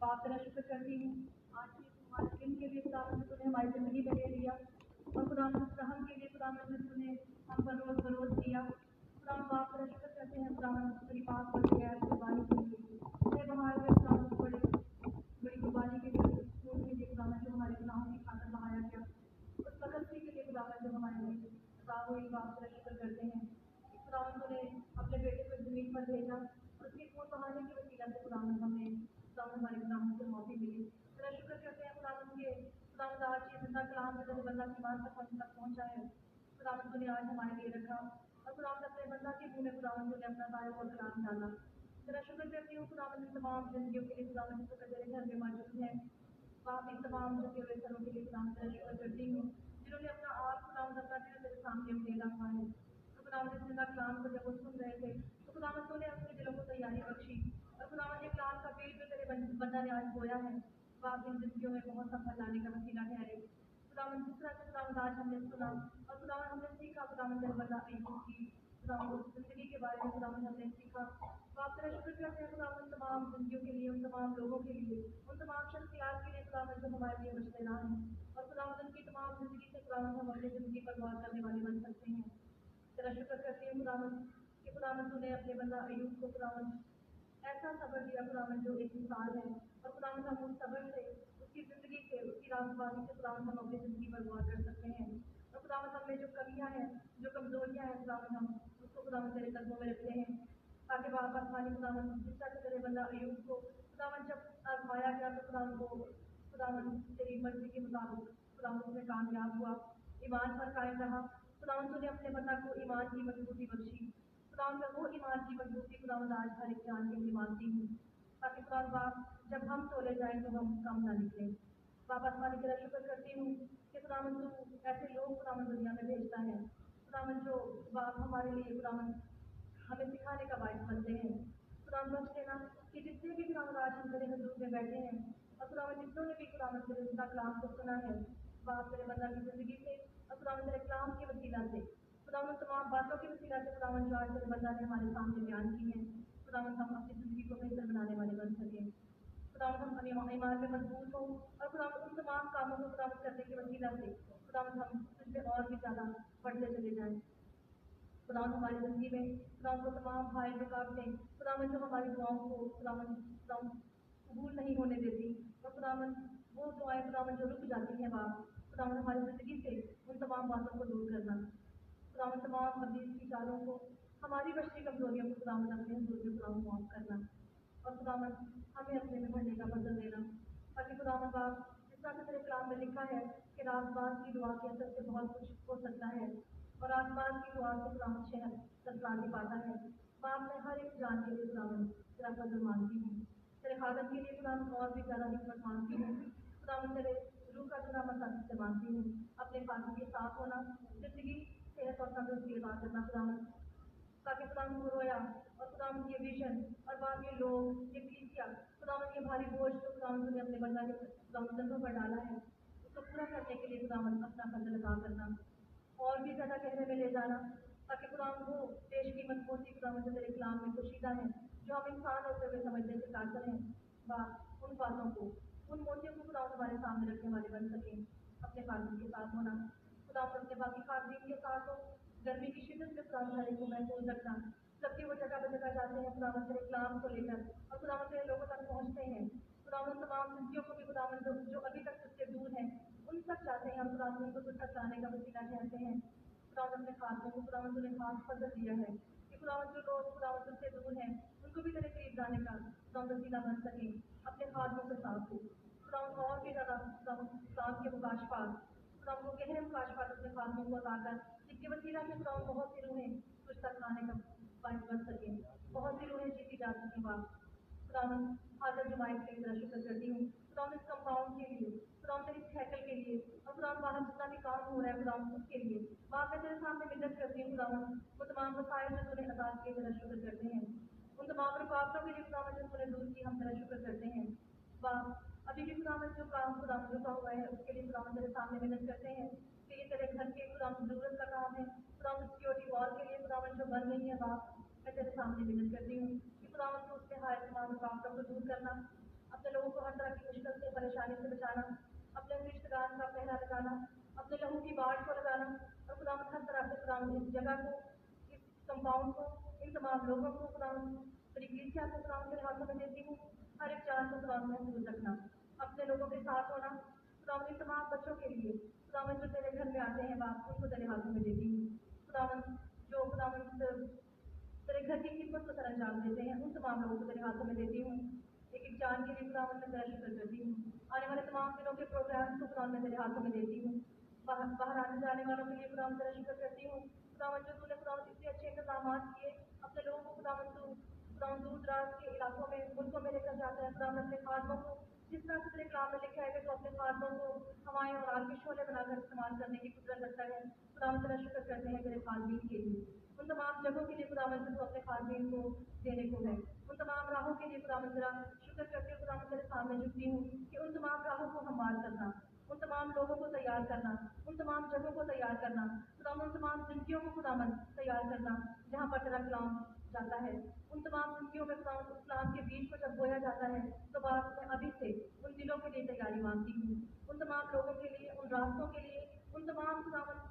बाप तेरा शुक्र करती हूँ आज के दिन के लिए खुदावंद तूने हमारी ज़िंदगी में ले लिया, और खुदावंद इस रहम के लिए खुदावंद तूने हम पर रोज़ बरोज़ दिया। खुदावंद बाप तेरा शुक्र करते हैं खुदावंद तेरी पाक और गैर कुर्बानी के लिए, तेरे बहाए हुए खुदावंद बड़ी कुर्बानी के लिए, खून के लिए खुदावंद जो हमारे गुनाहों की खातिर बहाया गया, उस बकसी के लिए खुदावंद जो हमारे लिए अता हुई। बाप तेरा शुक्र करते हैं खुदावंद तूने अपने बेटे को ज़मीन पर भेजा, उसके खून बहाने की वसीला से खुदावंद हमें हमारे गुनाहों से माफी मिली। तेरा शुक्र करते हैं खुदावंद के खुदावंद आज ये जिंदा कलाम जो तेरे बंदा की बात तक हम तक पहुंचा है, खुदावंद तूने आज हमारे लिए रखा, और खुदावंद अपने बंदा के मुंह में खुदावंद तूने अपना दाया और कलाम डाला। तेरा शुक्र करती हूँ खुदावंद इन तमाम जिंदगियों के लिए, खुदावंद जो तेरे घर में मौजूद हैं, बाप इन तमाम झुके हुए सरों के लिए खुदावंद तेरा शुक्र करती हूँ जिन्होंने अपना आप खुदावंद अपना दिल तेरे सामने उठेला हुआ है। तो खुदावंद इस जिंदा कलाम को जब वो सुन रहे थे तो खुदावंद तूने अपने दिलों को तैयारी बख्शी, और खुदावंद ये कलाम का पेड़ जो तेरे बंदा ने आज बोया है बाप इन जिंदगियों में बहुत सा फल लाने का वसीला ठहरे। खुदावंद जिस तरह से खुदावंद आज हमने सुना और खुदावंद हमने सीखा, खुदावंद तेरे बंदा अय्यूब की खुदावंद उस जिंदगी के बारे में खुदावंद हमने सीखा। बाप तेरा शुक्र करते हैं खुदावंद तमाम जिंदगियों के लिए, उन तमाम लोगों के लिए, उन तमाम शख्सियात के लिए खुदावंद जो हमारे लिए मुश्किल हैं, और खुदावंद उनकी तमाम जिंदगी से खुदावंद हम अपनी जिंदगी पर गौर करने वाले बन सकते हैं। तेरा शुक्र करती हूँ खुदावंद कि खुदावंद तूने अपने बंदा अय्यूब को खुदावंद ऐसा सब्र दिया खुदावन जो एक मिसाल है, और खुदावन हम उस सब्र से, उसकी ज़िंदगी से, उसकी रास्तबाजी से खुदावन हम अपनी ज़िंदगी बर्बाद कर सकते हैं। और खुदावन हम में जो कमियां हैं, जो कमजोरियां हैं, खुदावन हम उसको खुदावन तेरे कदमों में रखते हैं, ताकि बाप आसमानी खुदावन जिस तरह से तेरे बंदा अय्यूब को खुदावन जब आजमाया गया तो खुदावन को खुदावन तेरी मर्जी के मुताबिक खुदावन उसमें कामयाब हुआ, ईमान पर कायम रहा। खुदावन तूने अपने बंदा को ईमान की मजबूती बख्शी। खुदावन मैं वो ईमान की मजबूती खुदावन आज हर एक जान के लिए मांगती हूँ, ताकि खुदावन बाप जब हम चले जाएं तो हम कम ना निकलें। बाप आसमानी तेरा शुक्र करती हूँ कि खुदावन तू ऐसे लोग खुदावन दुनिया में भेजता है, खुदावन जो बाप हमारे लिए खुदावन हमें सिखाने का बायस बनते हैं। खुदावन बख्श देना कि जितने भी खुदावन आज हम तेरे हुजूर में बैठे हैं, और खुदावन जितनों ने भी खुदावन तेरे जिंदा कलाम को सुना है, बाप तेरे बंदा की जिंदगी से और खुदावन तेरे कलाम के वसीला से, खुदावन तमाम बातों के वसीला से खुदावन जो आज तेरे बंदा ने हमारे सामने बयान की है, खुदावन हम अपनी ज़िंदगी को बेहतर बनाने वाले बन सकें। खुदावन हम अपने ईमान में मजबूत हों, और खुदावन उन तमाम कामों को खुदावन करने के वसीला से खुदावन हम तुझसे और भी ज़्यादा बढ़ते चले जाएं। खुदावन हमारी ज़िंदगी में खुदावन को तमाम भाई रुकावटें खुदावन जो हमारी दुआओं को खुदावन खुदावन कबूल नहीं होने देती, और खुदावन वो दुआएं खुदावन जो रुक जाती हैं बाप, खुदावन हमारी ज़िंदगी से उन तमाम बातों को दूर करना। खुदावन तमाम हदीस की चालों को, हमारी बच्ची कमजोरियों को खुदावन अपने हुजूर में खुदावन माफ़ करना, और खुदावन हमें अपने में बढ़ने का बदल देना, ताकि खुदावन बाप जिस तरह से तेरे कलाम में लिखा है कि रातबाज की दुआ के असर से बहुत कुछ हो सकता है, और आसमान की दुआ से खुदावन शहर सरफराजी पाता है। बाप मैं हर एक जान के लिए खुदावन तेरा फजल मांगती हूँ, तेरे खादम के लिए खुदावन और भी ज़्यादा हिम्मत मांगती हूँ। खुदावन तेरे रूह का चुना मसाजिद से मांगती हूँ, अपने खादम के साथ होना, जिंदगी सेहत और तंदुरुस्ती अता करना खुदावन, ताकि खुदावन को रोया और खुदावन ये विजन और बाप ये लोग ये कलीसिया खुदावन ये भारी बोझ जो खुदावन तूने अपने बंदा के खुदावन कंधों पर डाला है, उसको पूरा करने के लिए खुदावन अपना फजल अता करना, और भी ज़्यादा गहरे में ले जाना, ताकि खुदावन वो पेश कीमत मोती खुदावन जो तेरे कलाम में पोशीदा है, जो हम इंसान होते हुए समझने से कातर हैं, बाप उन बातों को, उन मोतियों को खुदावन हमारे सामने रखने वाले बन सकें। अपने खादिम के साथ होना, खुदावन अपने बाकी खादिम के साथ हो, गर्मी की शिद्दत में खुदावन हर एक को महफूज रखना, जबकि वो जगह पर जगह जाते हैं खुदावन तेरे कलाम को लेकर, और खुदावन तेरे लोगों तक पहुँचते हैं, खुदावन तमाम जिंदगियों को भी खुदावन जो अभी तक तुझसे दूर हैं उन तक जाते हैं, और खुदावन उनको तुझ तक लाने का वसीला ठहरते हैं। खुदावन अपने खादमों को खुदावन तूने खास फजल दिया है कि खुदावन जो लोग खुदावन तुझसे दूर हैं उनको भी तेरे करीब जाने का खुदावन वसीला बन सके। अपने खादमों के साथ हो खुदावन और भी ज़्यादा खुदावन के मुकाशफात, खुदावन को गहरे मुकाशफात अपने खादमों को अता कर, जिनके वसीला से खुदावन बहुत सी रूहें तुझ तक आने का बायस बन सकें, बहुत सी रूहें जीती जा सकें। बाप खुदावन हाजर जुमाइट के लिए तेरा शुक्र करती हूँ, खुदावन इस कंपाउंड के लिए, खुदावन तेरी हैकल के लिए, और खुदावन बाहर जितना भी काम हो रहा है खुदावन उसके लिए बाप मैं तेरे सामने मिन्नत करती हूँ। खुदावन वो तमाम वसाइल जो तूने अता किए तेरा शुक्र करते हैं, उन तमाम रुकावटों के लिए खुदावन जो तूने दूर की हम तेरा शुक्र करते हैं। बाप अभी भी खुदावन जो काम खुदावन रुका हुआ है उसके लिए खुदावन तेरे सामने मिन्नत करते हैं कि ये तेरे घर के खुदावन जरूरत का काम है, खुदावन सिक्योरिटी वॉल के लिए खुदावन जो बन रही है बाप मैं तेरे सामने मिन्नत करती हूँ कि खुदावन को उससे हर तमाम रुकावटों को दूर करना, अपने लोगों को हर तरह की मुश्किल से परेशानी से बचाना, अपने रिश्तेदार का पहरा लगाना, अपने लहू की बाढ़ को लगाना, और खुदावन हर तरह से खुदावन इस जगह को, इस कंपाउंड को, इन तमाम लोगों को खुदावन तेरी कलीसिया को खुदावन तेरे हाथों में देती हूँ। हर एक जान को खुदावन महफूज रखना, अपने लोगों के साथ होना, खुदावन इन तमाम बच्चों के लिए खुदावन जो तेरे घर में आते हैं बाप उनको तेरे हाथों में देती हूँ। खुदावन जो खुदावन तेरे घर की खिदमत को सरंजाम देते हैं उन तमाम लोगों को तेरे हाथों में देती हूँ। एक एक जान के लिए खुदावन मैं तेरा शुक्र करती हूँ, आने वाले तमाम दिनों के प्रोग्राम को खुदावन मैं तेरे हाथों में देती हूँ, बाहर आने जाने वालों के लिए खुदावन तेरा शुक्र करती हूँ। खुदावन जो तूने खुदावन इतने अच्छे इंतजाम किए अपने लोगों को खुदावन खुदावन दूर दराज के इलाकों में मुल्कों में लेकर जाता है, खुदावन अपने खादमों को जिस तरह से तेरे कलाम में लिखा है कि तो अपने खादमों को हवाएं और आग के शोले बनाकर इस्तेमाल करने की कुदरत रखता है। खुदावन तेरा शुक्र करते हैं तेरे खादमीन के लिए, उन तमाम जगहों के लिए खुदावन जो अपने खादमीन को देने को है, उन तमाम राहों के लिए खुदावन तेरा शुक्र करते हुए खुदावन तेरे सामने झुकती हूँ कि उन तमाम राहों को हमार करना, उन तमाम लोगों को तैयार करना, उन तमाम जगहों को तैयार करना, खुदावन उन तमाम जिंदगियों को खुदावन तैयार करना जहाँ पर तेरा कलाम जाता है, उन तमाम जिंदगियों में खुदावन उस कलाम के बीज को जब बोया जाता है तो बाप मैं अभी से उन दिलों के लिए तैयारी मांगती हूँ, उन तमाम लोगों के लिए, उन रास्तों के लिए, उन तमाम खुदावन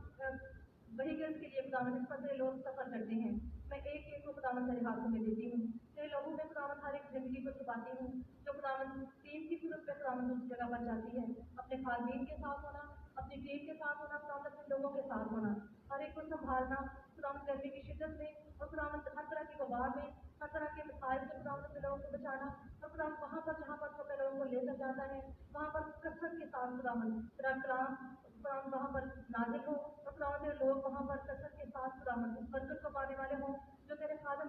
व्हीकल्स के लिए खुदावन जिस पर से लोग सफर करते हैं, मैं एक एक को खुदावन तेरे हाथों में देती हूँ। तेरे लोगों में खुदावंद हर एक जिंदगी को छुपाती हूँ जो खुदावंद टीम की सूरत में खुदावंद उस जगह पर जाती है, अपने खालदीन के साथ होना, अपनी टीम के साथ होना, खुदावंद अपने लोगों के साथ होना, हर एक को संभालना खुदावंद गर्मी की शिद्दत में और खुदावंद हर तरह की वबा में, हर तरह के मिसाइल से खुदावंद अपने लोगों को बचाना और खुदावंद वहाँ पर जहाँ पर अपने लोगों को लेकर जाता है वहाँ पर कसरत के साथ खुदावंद तेरा कलाम खुदावंद वहाँ पर नाजिल हो और खुदावंद तेरे लोग वहाँ पर कसरत के साथ खुदावंद उस बरकत को पाने वाले हों जो तेरे खादम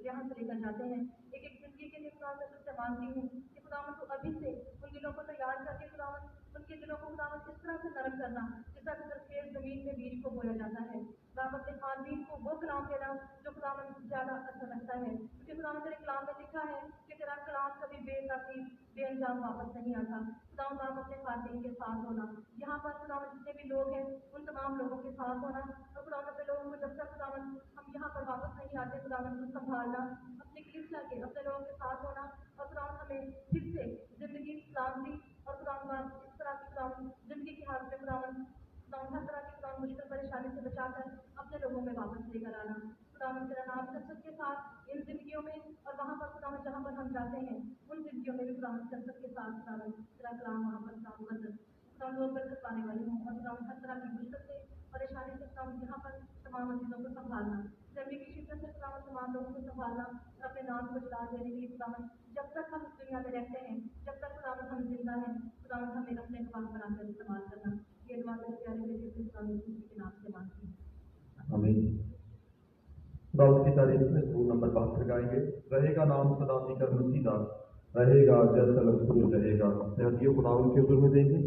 यहाँ से लेकर जाते हैं। एक एक जिंदगी के लिए खुदावंद मैं तुझसे मांगती हूँ कि खुदावंद तू अभी से उन दिलों को तैयार करके खुदावंद उनके दिलों को खुदावंद इस तरह से नरम करना जिस तरह से सरखेज जमीन में बीज को बोया जाता है। खुदावंद अपने खानबीन को वो कलाम देना जो खुदावंद ज्यादा असर रखता है, क्योंकि खुदावंद तेरे कलाम में लिखा है कि तेरा कलाम कभी बेतासीर बेअंजाम वापस नहीं आता। खुदावंद आप अपने खानबीन के साथ होना, यहाँ पर खुदावंद जितने भी लोग हैं उन तमाम लोगों के साथ होना और खुदावंद अपने लोगों को जब तक खुदावंद हम यहाँ पर वापस नहीं आते खुदावंद को संभालना, अपनी कलीसिया के अपने लोगों के साथ होना और खुदावंद हमें फिर से जिंदगी सलामती और खुदावंद इस तरह की खुदावंद जिंदगी की हालत में खुदावंद हर तरह की खुदावंद मुश्किल परेशानी से बचाकर अपने लोगों में वापस लेकर आना। खुदावंद तेरा नाम कसरत के साथ इन जिंदगियों में और वहाँ पर खुदावंद जहाँ पर हम जाते हैं उन जिंदगियों में भी खुदावंद कसरत के साथ खुदावंद तेरा कलाम वहाँ पर काम कर खुदावंद लोग बरकत पाने वाले हों और खुदावंद हर तरह की मुश्किल से परेशानी से खुदावंद यहाँ पर तमाम चीज़ों को संभालना, गर्मी की शिद्दत से खुदावंद तमाम लोगों को संभालना और अपने नाम को जला देने के लिए खुदावंद जब तक हम इस दुनिया में रहते हैं, जब तक खुदावंद हम जिंदा हैं, खुदावंद हमें अपने गवाह बनाकर इस्तेमाल करना। ये दुआ तेरे प्यारे बेटे खुदावंद यीशु के नाम से मांगती हूँ, आमीन। खुदावंद की तारीफ में सूर नंबर 72 गाएंगे। रहेगा नाम सदा फिकर मसीदा, रहेगा जैसा लफ्ज़ रहेगा। अपने हदिये खुदावंद के हुज़ूर में देंगे।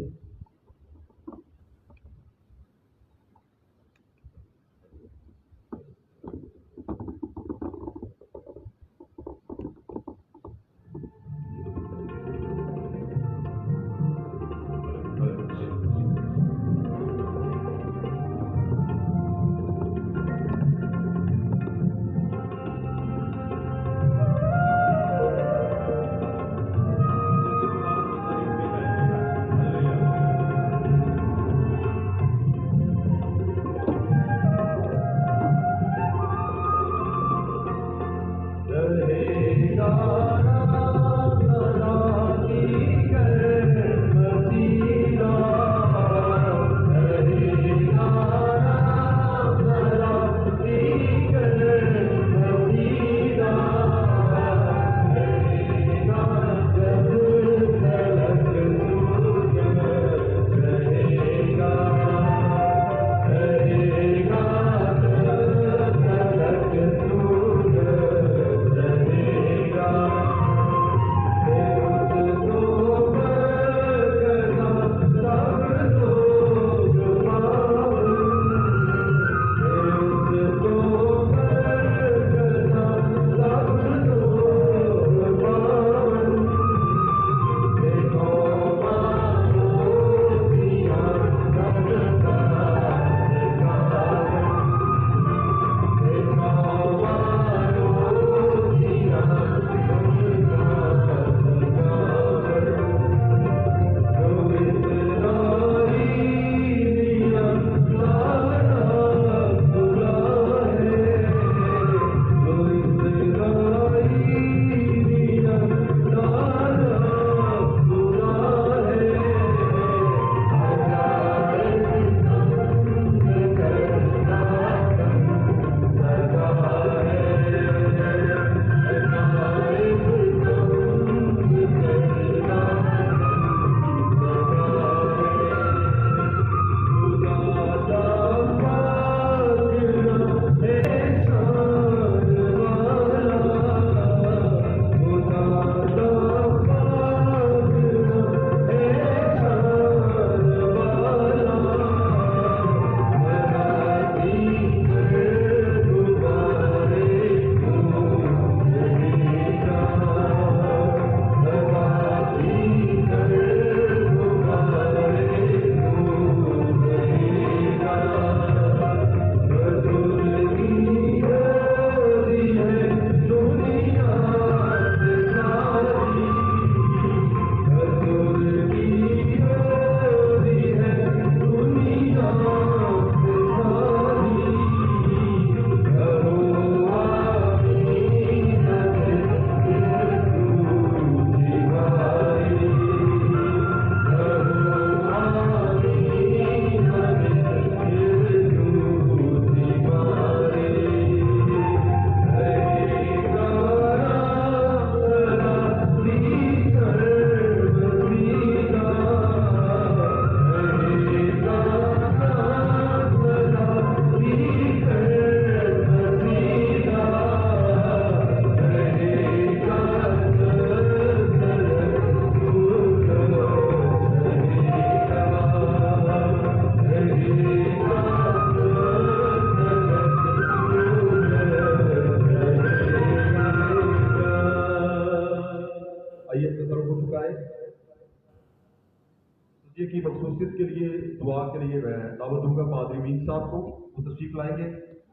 की मखसूसियत के लिए दुआ के लिए मैं दावत दूंगा पादरी मीन साहब को, वो तशरीफ लाएंगे,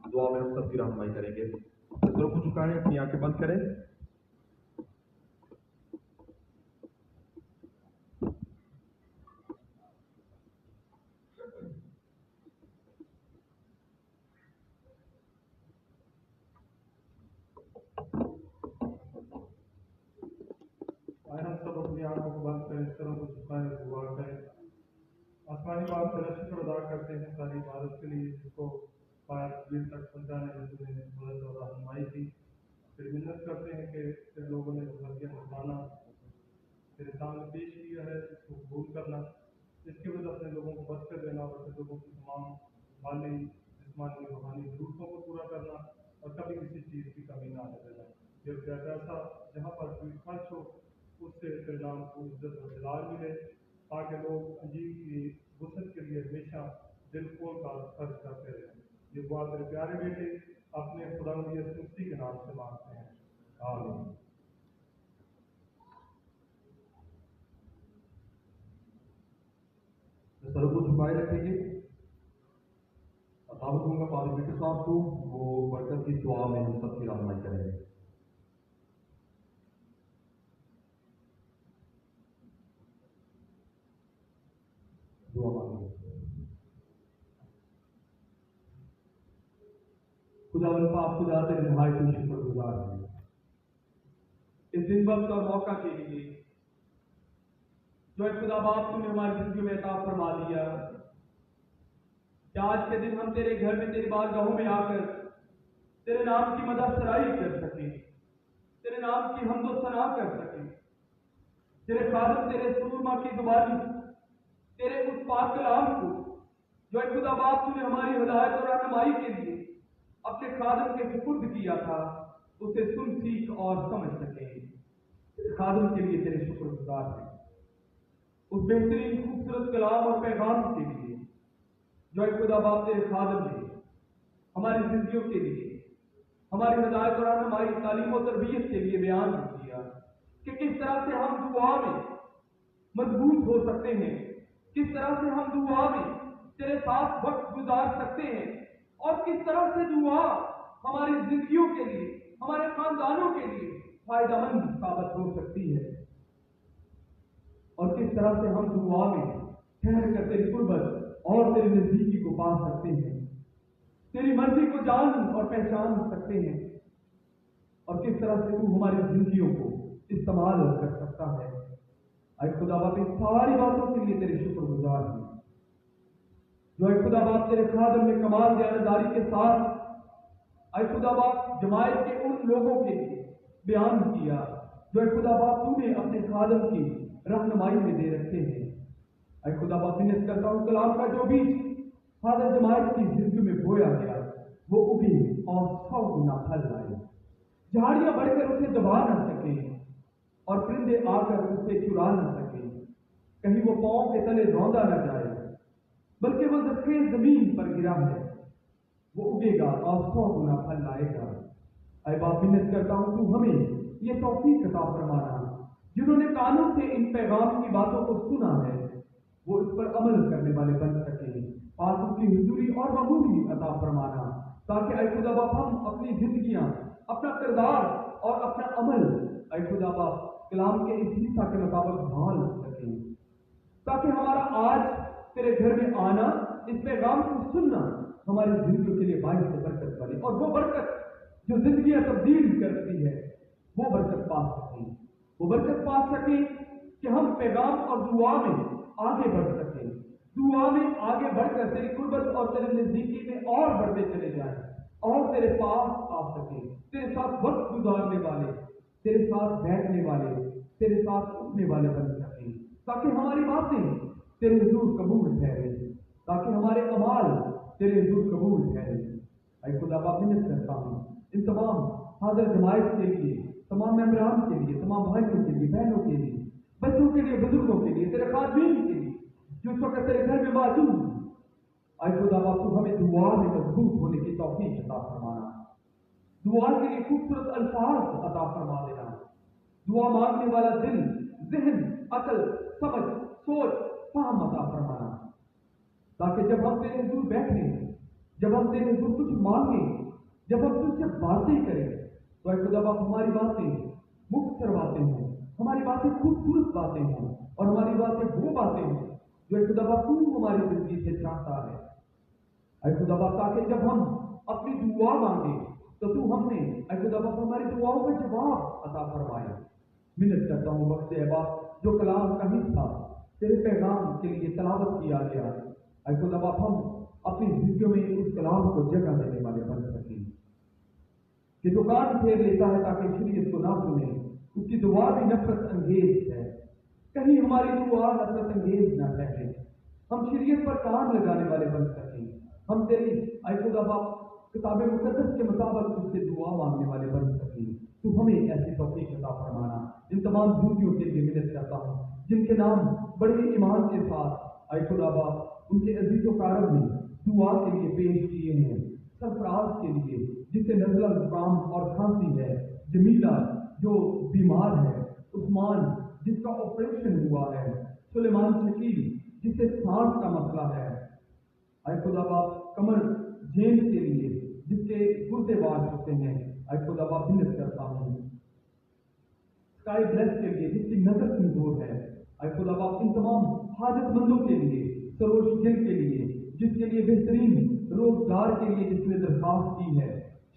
दुआ में हम सबकी रहनुमाई करेंगे। सरों को झुकाएं, अपनी आंखें बंद करें। आए हम सब अपनी आंखों को बंद करें, सरों को झुकाएं, दुआ करें। आसमानी बाप तेरा शुक्र अदा करते हैं सारी इबादत के लिए, जिसको पाया तकबीर तक पहुंचाने में तूने मदद और रहनुमाई की। फिर मिन्नत करते हैं कि तेरे लोगों ने हदिया नजराना तेरे सामने पेश किया है, इसको कबूल करना, इसके वजह अपने लोगों को बरकत देना और अपने लोगों की तमाम माली जिस्मानी रूहानी ज़रूरतों को पूरा करना और कभी किसी चीज़ की कमी ना आने देना। ये पैसा जहाँ पर भी खर्च हो उससे तेरे नाम को इज्जत और जलाल मिले, ताकि लोग अंजीर की वसत के लिए हमेशा दिल खोल कर खर्च करते रहें। ये दुआ तेरे प्यारे बेटे अपने खुदावंद यीशु मसीह के नाम से मांगते हैं, आमीन। सरों को झुकाए रखेंगे। दावत दूंगा पादरी पीटर साहब को, वो बरकत की दुआ में हम सबकी रहनुमाई करेंगे। दुआ मांगेंगे। खुदावंद पाक खुदा तेरे नहायत ही शुक्रगुजार हैं इस दिन वक्त और मौका के लिए जो एक खुदा बाप तूने हमारी जिंदगी में अता फरमा दिया, कि आज के दिन हम तेरे घर में तेरी बारगाहों में आकर तेरे नाम की मदद सराई कर सके, तेरे नाम की हमदो सना कर सके, तेरे खादम तेरे सूरमा की जुबानी तेरे उस पाक कलाम को जो एक खुदा बाप तूने हमारी हिदायत और रहनुमाई के लिए अपने खादम के सुपुर्द किया था, उसे सुन सीख और समझ सके। खादम के लिए तेरे शुक्रगुजार हैं, उस बेहतरीन खूबसूरत कलाम और पैगाम के लिए जो एक खुदा बाप तेरे खादम ने हमारी जिंदगियों के लिए, हमारी हिदायत और रहनुमाई, तालीम और तरबियत के लिए बयान किया कि किस तरह से हम दुआ में मजबूत हो सकते हैं, किस तरह से हम दुआ में तेरे साथ वक्त गुजार सकते हैं, और किस तरह से दुआ हमारी जिंदगियों के लिए, हमारे खानदानों के लिए फायदेमंद साबित हो सकती है, और किस तरह से हम दुआ में ठहर कर तेरी कुर्बत और तेरी नजदीकी को पा सकते हैं, तेरी मर्जी को जान और पहचान सकते हैं, और किस तरह से तू हमारी जिंदगियों को इस्तेमाल कर सकता है। आए खुदा बाप इन सारी बातों के लिए तेरे शुक्रगुजार हैं, जो एक खुदा बाप तेरे खादम में कमाल दयानतदारी के साथ आए खुदा बाप जमायत के उन लोगों के लिए बयान किया जो एक खुदा बाप तूने अपने खादम की रहनुमाई में दे रखे हैं। आए खुदा बाप विनती करता हूँ, कलाम का जो बीज फादर जमायत की जिंदगी में बोया गया वो उगे और 100 गुना फल लाए, झाड़ियां बढ़कर उसे दबा न सके और परिंदे आकर उसे चुरा न सके, कहीं वो पांव के तले रौंदा न जाए, बल्कि वो जबकि जमीन पर गिरा है वो उगेगा और 100 गुना फल लाएगा। ऐ बाप विनती करता हूँ, तू हमें ये तौफीक अता फरमाना, जिन्होंने कानों से इन पैगाम की बातों को सुना है वो इस पर अमल करने वाले बन सके। पाक की हुजूरी और मकबूली अता फरमाना, ताकि ऐ खुदा बाप हम अपनी जिंदगियां, अपना किरदार और अपना अमल ऐ खुदा बाप कलाम के इस हिस्सा के मुताबिक ढाल सकें, ताकि हमारा आज तेरे घर में आना, इस पैगाम को सुनना हमारी जिंदगी के लिए बाइस से बरकत बने, और वो बरकत जो जिंदगियां तब्दील करती है वो बरकत पा सके, वो बरकत पा सके कि हम पैगाम और दुआ में आगे बढ़ सके, दुआ में आगे बढ़कर तेरी कुर्बत और तेरे नजदीकी में और बढ़ते चले जाए और तेरे पास आ सके, तेरे साथ वक्त गुजारने वाले, तेरे साथ बैठने वाले, तेरे साथ उठने वाले बन सके, ताकि हमारी बातें तेरे हुजूर कबूल ठहरे, ताकि हमारे अमाल तेरे हुजूर कबूल ठहरे। ऐ खुदा बाप विनती करता हूँ इन तमाम हाजिर जमायत के लिए, तमाम मेंबरान के लिए, तमाम भाइयों के लिए, बहनों के लिए, बच्चों के लिए, बुजुर्गों के लिए, तेरे खादमीन के लिए जो इस वक्त तेरे घर में मौजूद। ऐ खुदा बाप तू हमें दुआ में मजबूत होने की तौफीक अता फरमाना, दुआ के लिए खूबसूरत अल्फाज अता फरमा देना, दुआ मांगने वाला दिल, ज़हन, अकल, समझ, सोच फाहम अता फरमाना, ताकि जब हम तेरे हुजूर बैठे, जब हम तेरे हुजूर कुछ मांगे, जब हम तुझसे बातें करें, तो ऐ खुदा बाप हमारी बातें मुख्तर बातें हों, हमारी बातें खूबसूरत बातें हों, और हमारी बातें वो बातें हों जो ऐ खुदा बाप तू हमारी जिंदगी से चाहता है। ऐ खुदा बाप ताकि जब हम अपनी दुआ मांगे तो तू हमने ऐ खुदा बाप हमारी दुआओं का जवाब अता फरमाए। मिन्नत करता हूँ वक्त ऐ बाप जो कलाम का हिस्सा तेरे पैगाम के लिए तलावत किया गया, ऐ खुदा बाप हम अपनी जिंदगियों में उस कलाम को जगह देने वाले बन सकें, कि जो कान फेर लेता है ताकि शरीयत को ना सुने, उसकी दुआ भी नफरत अंगेज है। कहीं हमारी दुआ नफरत अंगेज ना ठहरे, हम शरीयत पर कान लगाने वाले बन सकें, हम तेरी ऐ खुदा बाप किताब मुकद्दस के मुताबिक तुझसे दुआ मांगने वाले बन सकें। तू हमें ऐसी तौफीक अता फरमाना। इन तमाम जिंदगियों के लिए मिन्नत करता हूँ जिनके नाम बड़े ईमान के साथ ऐ खुदा बाप उनके अजीज़ो कारब ने दुआ के लिए पेश किए हैं। सरफराज के लिए जिसे नज़ला जुकाम और खांसी है, जमीला जो बीमार है, उस्मान जिसका ऑपरेशन हुआ है, सुलेमान शकील जिसे सांस का मसला है, ऐ खुदा बाप कमर जेम्स के लिए जिसके गुर्दे वाश होते हैं, ऐ खुदा बाप मिन्नत करता हूँ। स्काई ब्लेस के लिए जिसकी नजर कमजोर है, ऐ खुदा बाप इन तमाम हाजतमंदों के लिए, सरोज गिल के लिए जिसके लिए बेहतरीन रोजगार के लिए जिसने दरखास्त की है,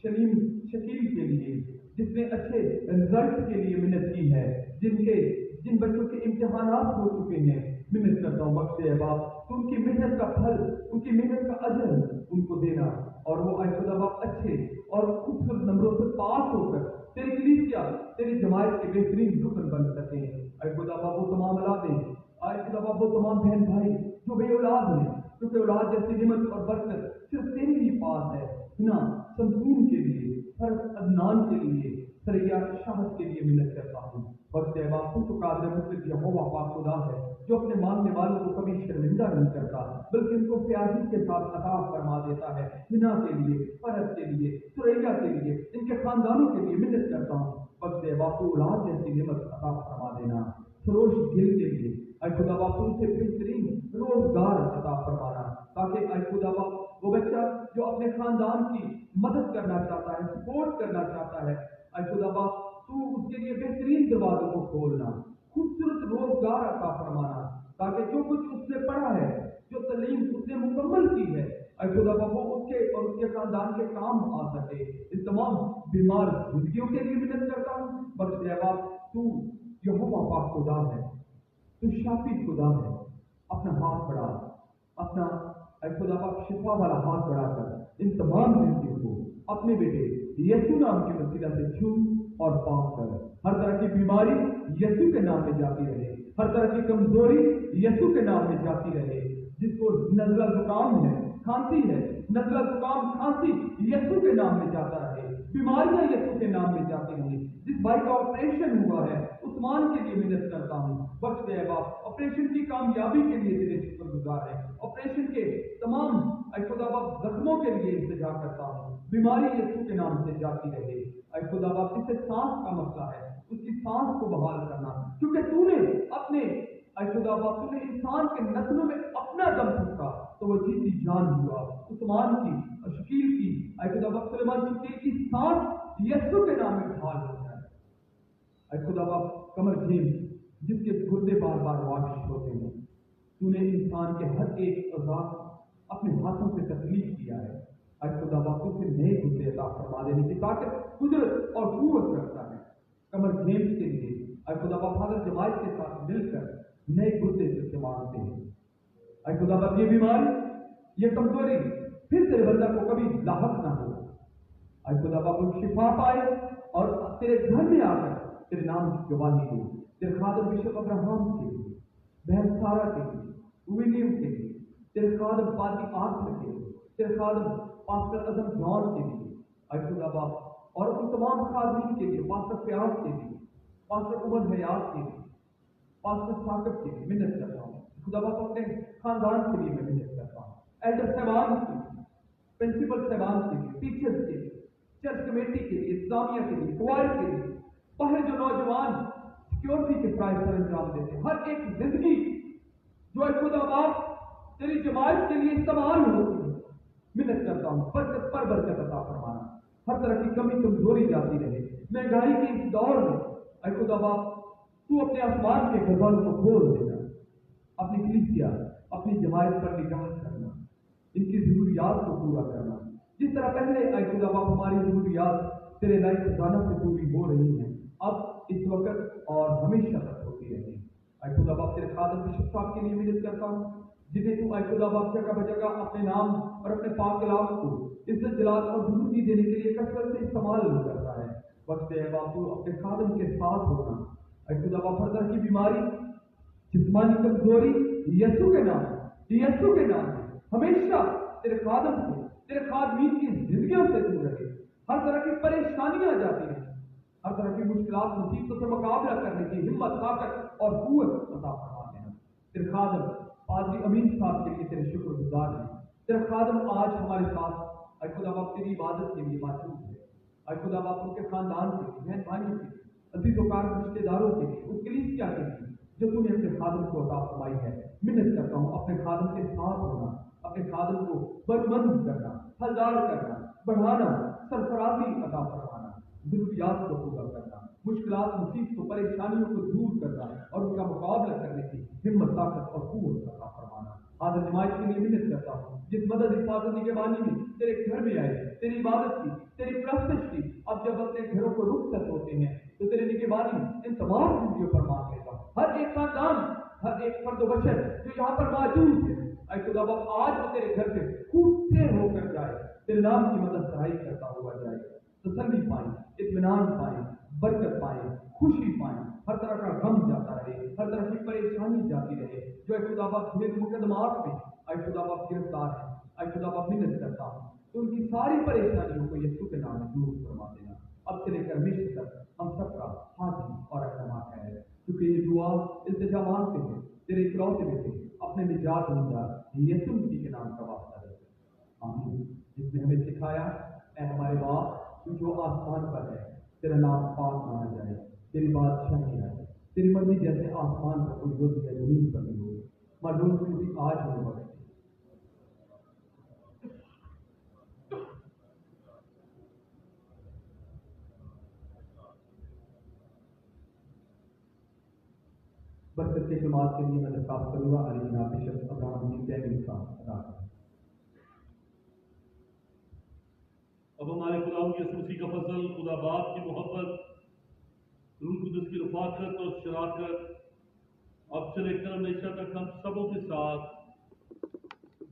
शलीम शकील के लिए जिसने अच्छे रिजल्ट के लिए मिन्नत की है, जिन बच्चों के इम्तिहानात हो चुके हैं, मिन्नत करता हूँ बख्शे है बाप तो उनकी मेहनत का फल, उनकी मेहनत का अजर उनको देना, और वो ऐ खुदा बाप अच्छे और खूबसूरत नंबरों से पास होकर तेरी कलीसिया, तेरी जमायत के बेहतरीन रुकन बन सके। ऐ खुदा बाप वो तमाम औलादें, ऐ खुदा बाप वो तमाम बहन भाई जो बे औलाद हैं, क्योंकि औलाद जैसी निमत और बरकत सिर्फ तेरे ही पास है। ना समसून के लिए, फर्ज अदनान के लिए, सरैया शाहद के लिए मिन्नत करता हूँ। बख्श है बाप तू तो कादिर मुतलक यहोवा पाक खुदा है जो अपने मांगने वालों को कभी शर्मिंदा नहीं करता, बल्कि उनको प्यारी के साथ अता फरमा देता है। हिना के लिए, फरज के लिए, सुरैया के लिए, इनके खानदानों के लिए मिन्नत करता हूँ। बख्श है बाप तू औलाद जैसी निमत अता फरमा देना। सरोज गिल के लिए ऐ खुदा बाप उनसे बेहतरीन रोजगार अता फरमाना, ताकि ऐ खुदा बाप वो बच्चा जो अपने खानदान की मदद करना चाहता है, सपोर्ट करना चाहता है, ऐ खुदा बाप तू उसके लिए बेहतरीन दरवाजों को खोलना, खूबसूरत रोजगार अता फरमाना, ताकि जो कुछ उसने पढ़ा है, जो तालीम उसने मुकम्मल की है, ऐ खुदा बाप वो उसके और उसके खानदान के काम आ सके। इस तमाम बीमार जिंदगियों के लिए मिन्नत करता हूँ। बख्श है बाप तू यहोवा पाक खुदा है, तू शाफी खुदा है। अपना हाथ बढ़ा, अपना ऐ खुदा बाप शिफा वाला हाथ बढ़ाकर इन तमाम जिंदगियों को अपने बेटे यीशु नाम के वसीला से छू और पाक कर। हर तरह की बीमारी यीशु के नाम में जाती रहे, हर तरह की कमजोरी यीशु के नाम में जाती रहे। जिसको नज़ला जुकाम है, खांसी है, नज़ला जुकाम खांसी यीशु के नाम में जाता रहे, बीमारियां यीशु के नाम में जाती रही। जिस भाई का ऑपरेशन हुआ है उस्मान के लिए मिन्नत करता हूँ। बख्श दे बाप ऑपरेशन की कामयाबी के लिए तेरे शुक्रगुजार है। ऑपरेशन के तमाम ऐ खुदा बाप जख्मों के लिए इंतजा करता हूँ। बीमारी यीशु के नाम से जाती रहे। ऐ खुदा बाप जिसे सांस का मसला है उसकी सांस को बहाल करना, क्योंकि तूने अपने ऐ खुदा बाप तूने इंसान के नस्लों में अपना दम फूंका तो वो जीती जान हुआ। उस्मान की, शकील की, ऐ खुदा बाप सुलेमान शकील की सांस यीशु के नाम में बहाल हो जाए। ऐ खुदा बाप कमर जेम्स जिसके गुर्दे बार बार वाशिश होते हैं, तूने इंसान के हर एक अज़ा अपने हाथों से तकलीफ किया है। ऐ खुदा बाप तुझसे नए गुर्दे अता फरमा देने की ताकत, कुदरत और कुव्वत रखता है। कमर जेम्स के लिए ऐ खुदा बाप फादर जमायत के साथ मिलकर नए गुर्दे से मांगते हैं। ऐ खुदा बाप ये बीमारी, ये कमजोरी फिर तेरे बंदा को कभी लाहक ना हो। ऐ खुदा बाप उन शिफा पाए और तेरे घर में आकर तेरे नाम की गवाही दे। तेरे खादम बिशप अब्राहम के लिए, बहन सारा के लिए, विलियम के लिए, तेरे खादम पादी आत्म के लिए, तेरे खादम पास्टर अजम जॉन के लिए, ऐ खुदा बाप और उन तमाम खादमीन के लिए, पास्टर प्यास के लिए, पास्टर उमर हयात के लिए, पास्टर साकब के लिए मिन्नत करता हूँ। खुदा बाप अपने खानदान के लिए मैं मिन्नत करता हूँ। एल्डर साहबान के लिए, प्रिंसिपल साहबान के लिए, टीचर्स के लिए, चर्च कमेटी के लिए, इस्लामिया के लिए, क्वायर के लिए, बाहर जो नौजवान सिक्योरिटी के प्राइस पर अंजाम देते हैं, हर एक जिंदगी जो है खुदा बाप तेरी जमात के लिए इस्तेमाल होती है। मिन्नत करता हूँ बरकत पर बरकत अता फरमाना, हर तरह की कमी कमजोरी जाती रहे महंगाई के इस दौर में। ऐ खुदा बाप तू अपने आसमान के खजानों को खोल देना, अपनी कलीसिया अपनी जमात पर निगाह करना, इनकी जरूरियात को पूरा करना। जिस तरह पहले ऐ खुदा बाप हमारी जरूरियात तेरे लायक खजाना से पूरी हो रही हैं, अब इस वक्त और हमेशा तक होती रहेगी। ऐ खुदा बाप तेरे खादम की शफाअत के लिए मिन्नत करता हूँ, जिन्हें तू ऐ खुदा बाप जगह बजगह अपने नाम और अपने पाक कलाम को इज्जत जलाल और बुजुर्गी देने के लिए कसरत से इस्तेमाल करता है। वक्त है बाप तू अपने खादम के साथ होना। ऐ खुदा बाप हर तरह की बीमारी जिस्मानी कमजोरी यीशु के नाम में हमेशा तेरे खादम से तेरे खादमीन की जिंदगियों से दूर रहे। हर तरह की परेशानियां जाती रही, हर तरह की मुश्किलात मुसीबतों से मुकाबला करने की हिम्मत ताकत और कुव्वत अता फरमा देना। तेरे खादम पादरी अमीन साहब के लिए तेरे शुक्रगुजार हैं। तेरा खादम आज हमारे साथ ऐ खुदा बाप तेरी इबादत के लिए मौजूद है। ऐ खुदा बाप उनके खानदान के लिए, बहन भाइयों के लिए, अजीजों रिश्तेदारों के लिए, उस कलीसिया के लिए जो तूने अपने खादम को अता फरमाई है। मिन्नत करता हूँ अपने खादम के साथ होना, अपने खादम को बरमंद करना, फलदार करना, बढ़ाना, सरफराजी अता फरमाना, जरूरियात को पूरा करना, मुश्किलात मुसीबतों परेशानियों को दूर करना और उनका मुकाबला करने की हिम्मत ताकत और कुव्वत अता फरमाना। आदर जमात के लिए मिन्नत करता हूँ, जिस मदद हिफाजत निगहबानी में तेरे घर में आए, तेरी इबादत की, तेरी प्रस्तश की, अब जब अपने घरों को रुखसत होते हैं तो तेरे निगहबानी इन तमाम जिंदगियों पर मांग लेता हूँ। हर एक खानदान, हर एक फर्द बशर जो यहाँ पर मौजूद है, ऐ खुदा बाप आज वो तेरे घर से कूदते होकर जाए, तेरे नाम की मदद सराही करता हुआ जाए, तसल्ली पाए, इत्मीनान पाए, बरकत पाए, खुशी पाए, हर तरह का गम जाता रहे, हर तरह की परेशानी जाती रहे। जो ऐ खुदा बाप जिन्हें मुकदमात में ऐ खुदा बाप गिरफ्तार है, ऐ खुदा बाप मिन्नत करता हूँ तो उनकी सारी परेशानियों को यीशु के नाम में दूर फरमा देना। अब से लेकर हमेशा तक हम सबका हाथी और अहतमाम है, क्योंकि ये दुआ इल्तिजा मांगते हैं तेरे इकलौते बेटे अपने निजात दहिंदा यीशु मसीह के नाम का वास्ता है, आमीन। जिसने हमें सिखाया, ऐ हमारे बाप तू जो आसमान पर है, तेरा नाम पाक माना जाए, तेरी बादशाही आए, तेरी मर्जी जैसे आसमान पर कोई होती है जमीन पर भी हो, मरदूम की भी आज हमें बख्श। बरकत के जमात के लिए मैं दरखास्त करूंगा अली जनाब बिशप अब्राहम जी तैमीर साहब अदा करें। अब हमारे खुदा यीशु मसीह का फजल, खुदा बाप की मोहब्बत, रूह कुदस की रफाकत और शराकत अब से लेकर हमेशा तक हम सबों के साथ,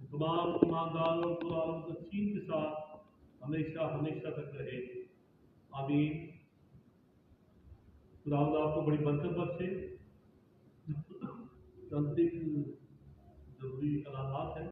तमाम ईमानदारों और कुरान तस्कीन के साथ हमेशा हमेशा तक रहे, आमीन। खुदा आपको बड़ी बरकत बख्शे। जरूरी कलामात है।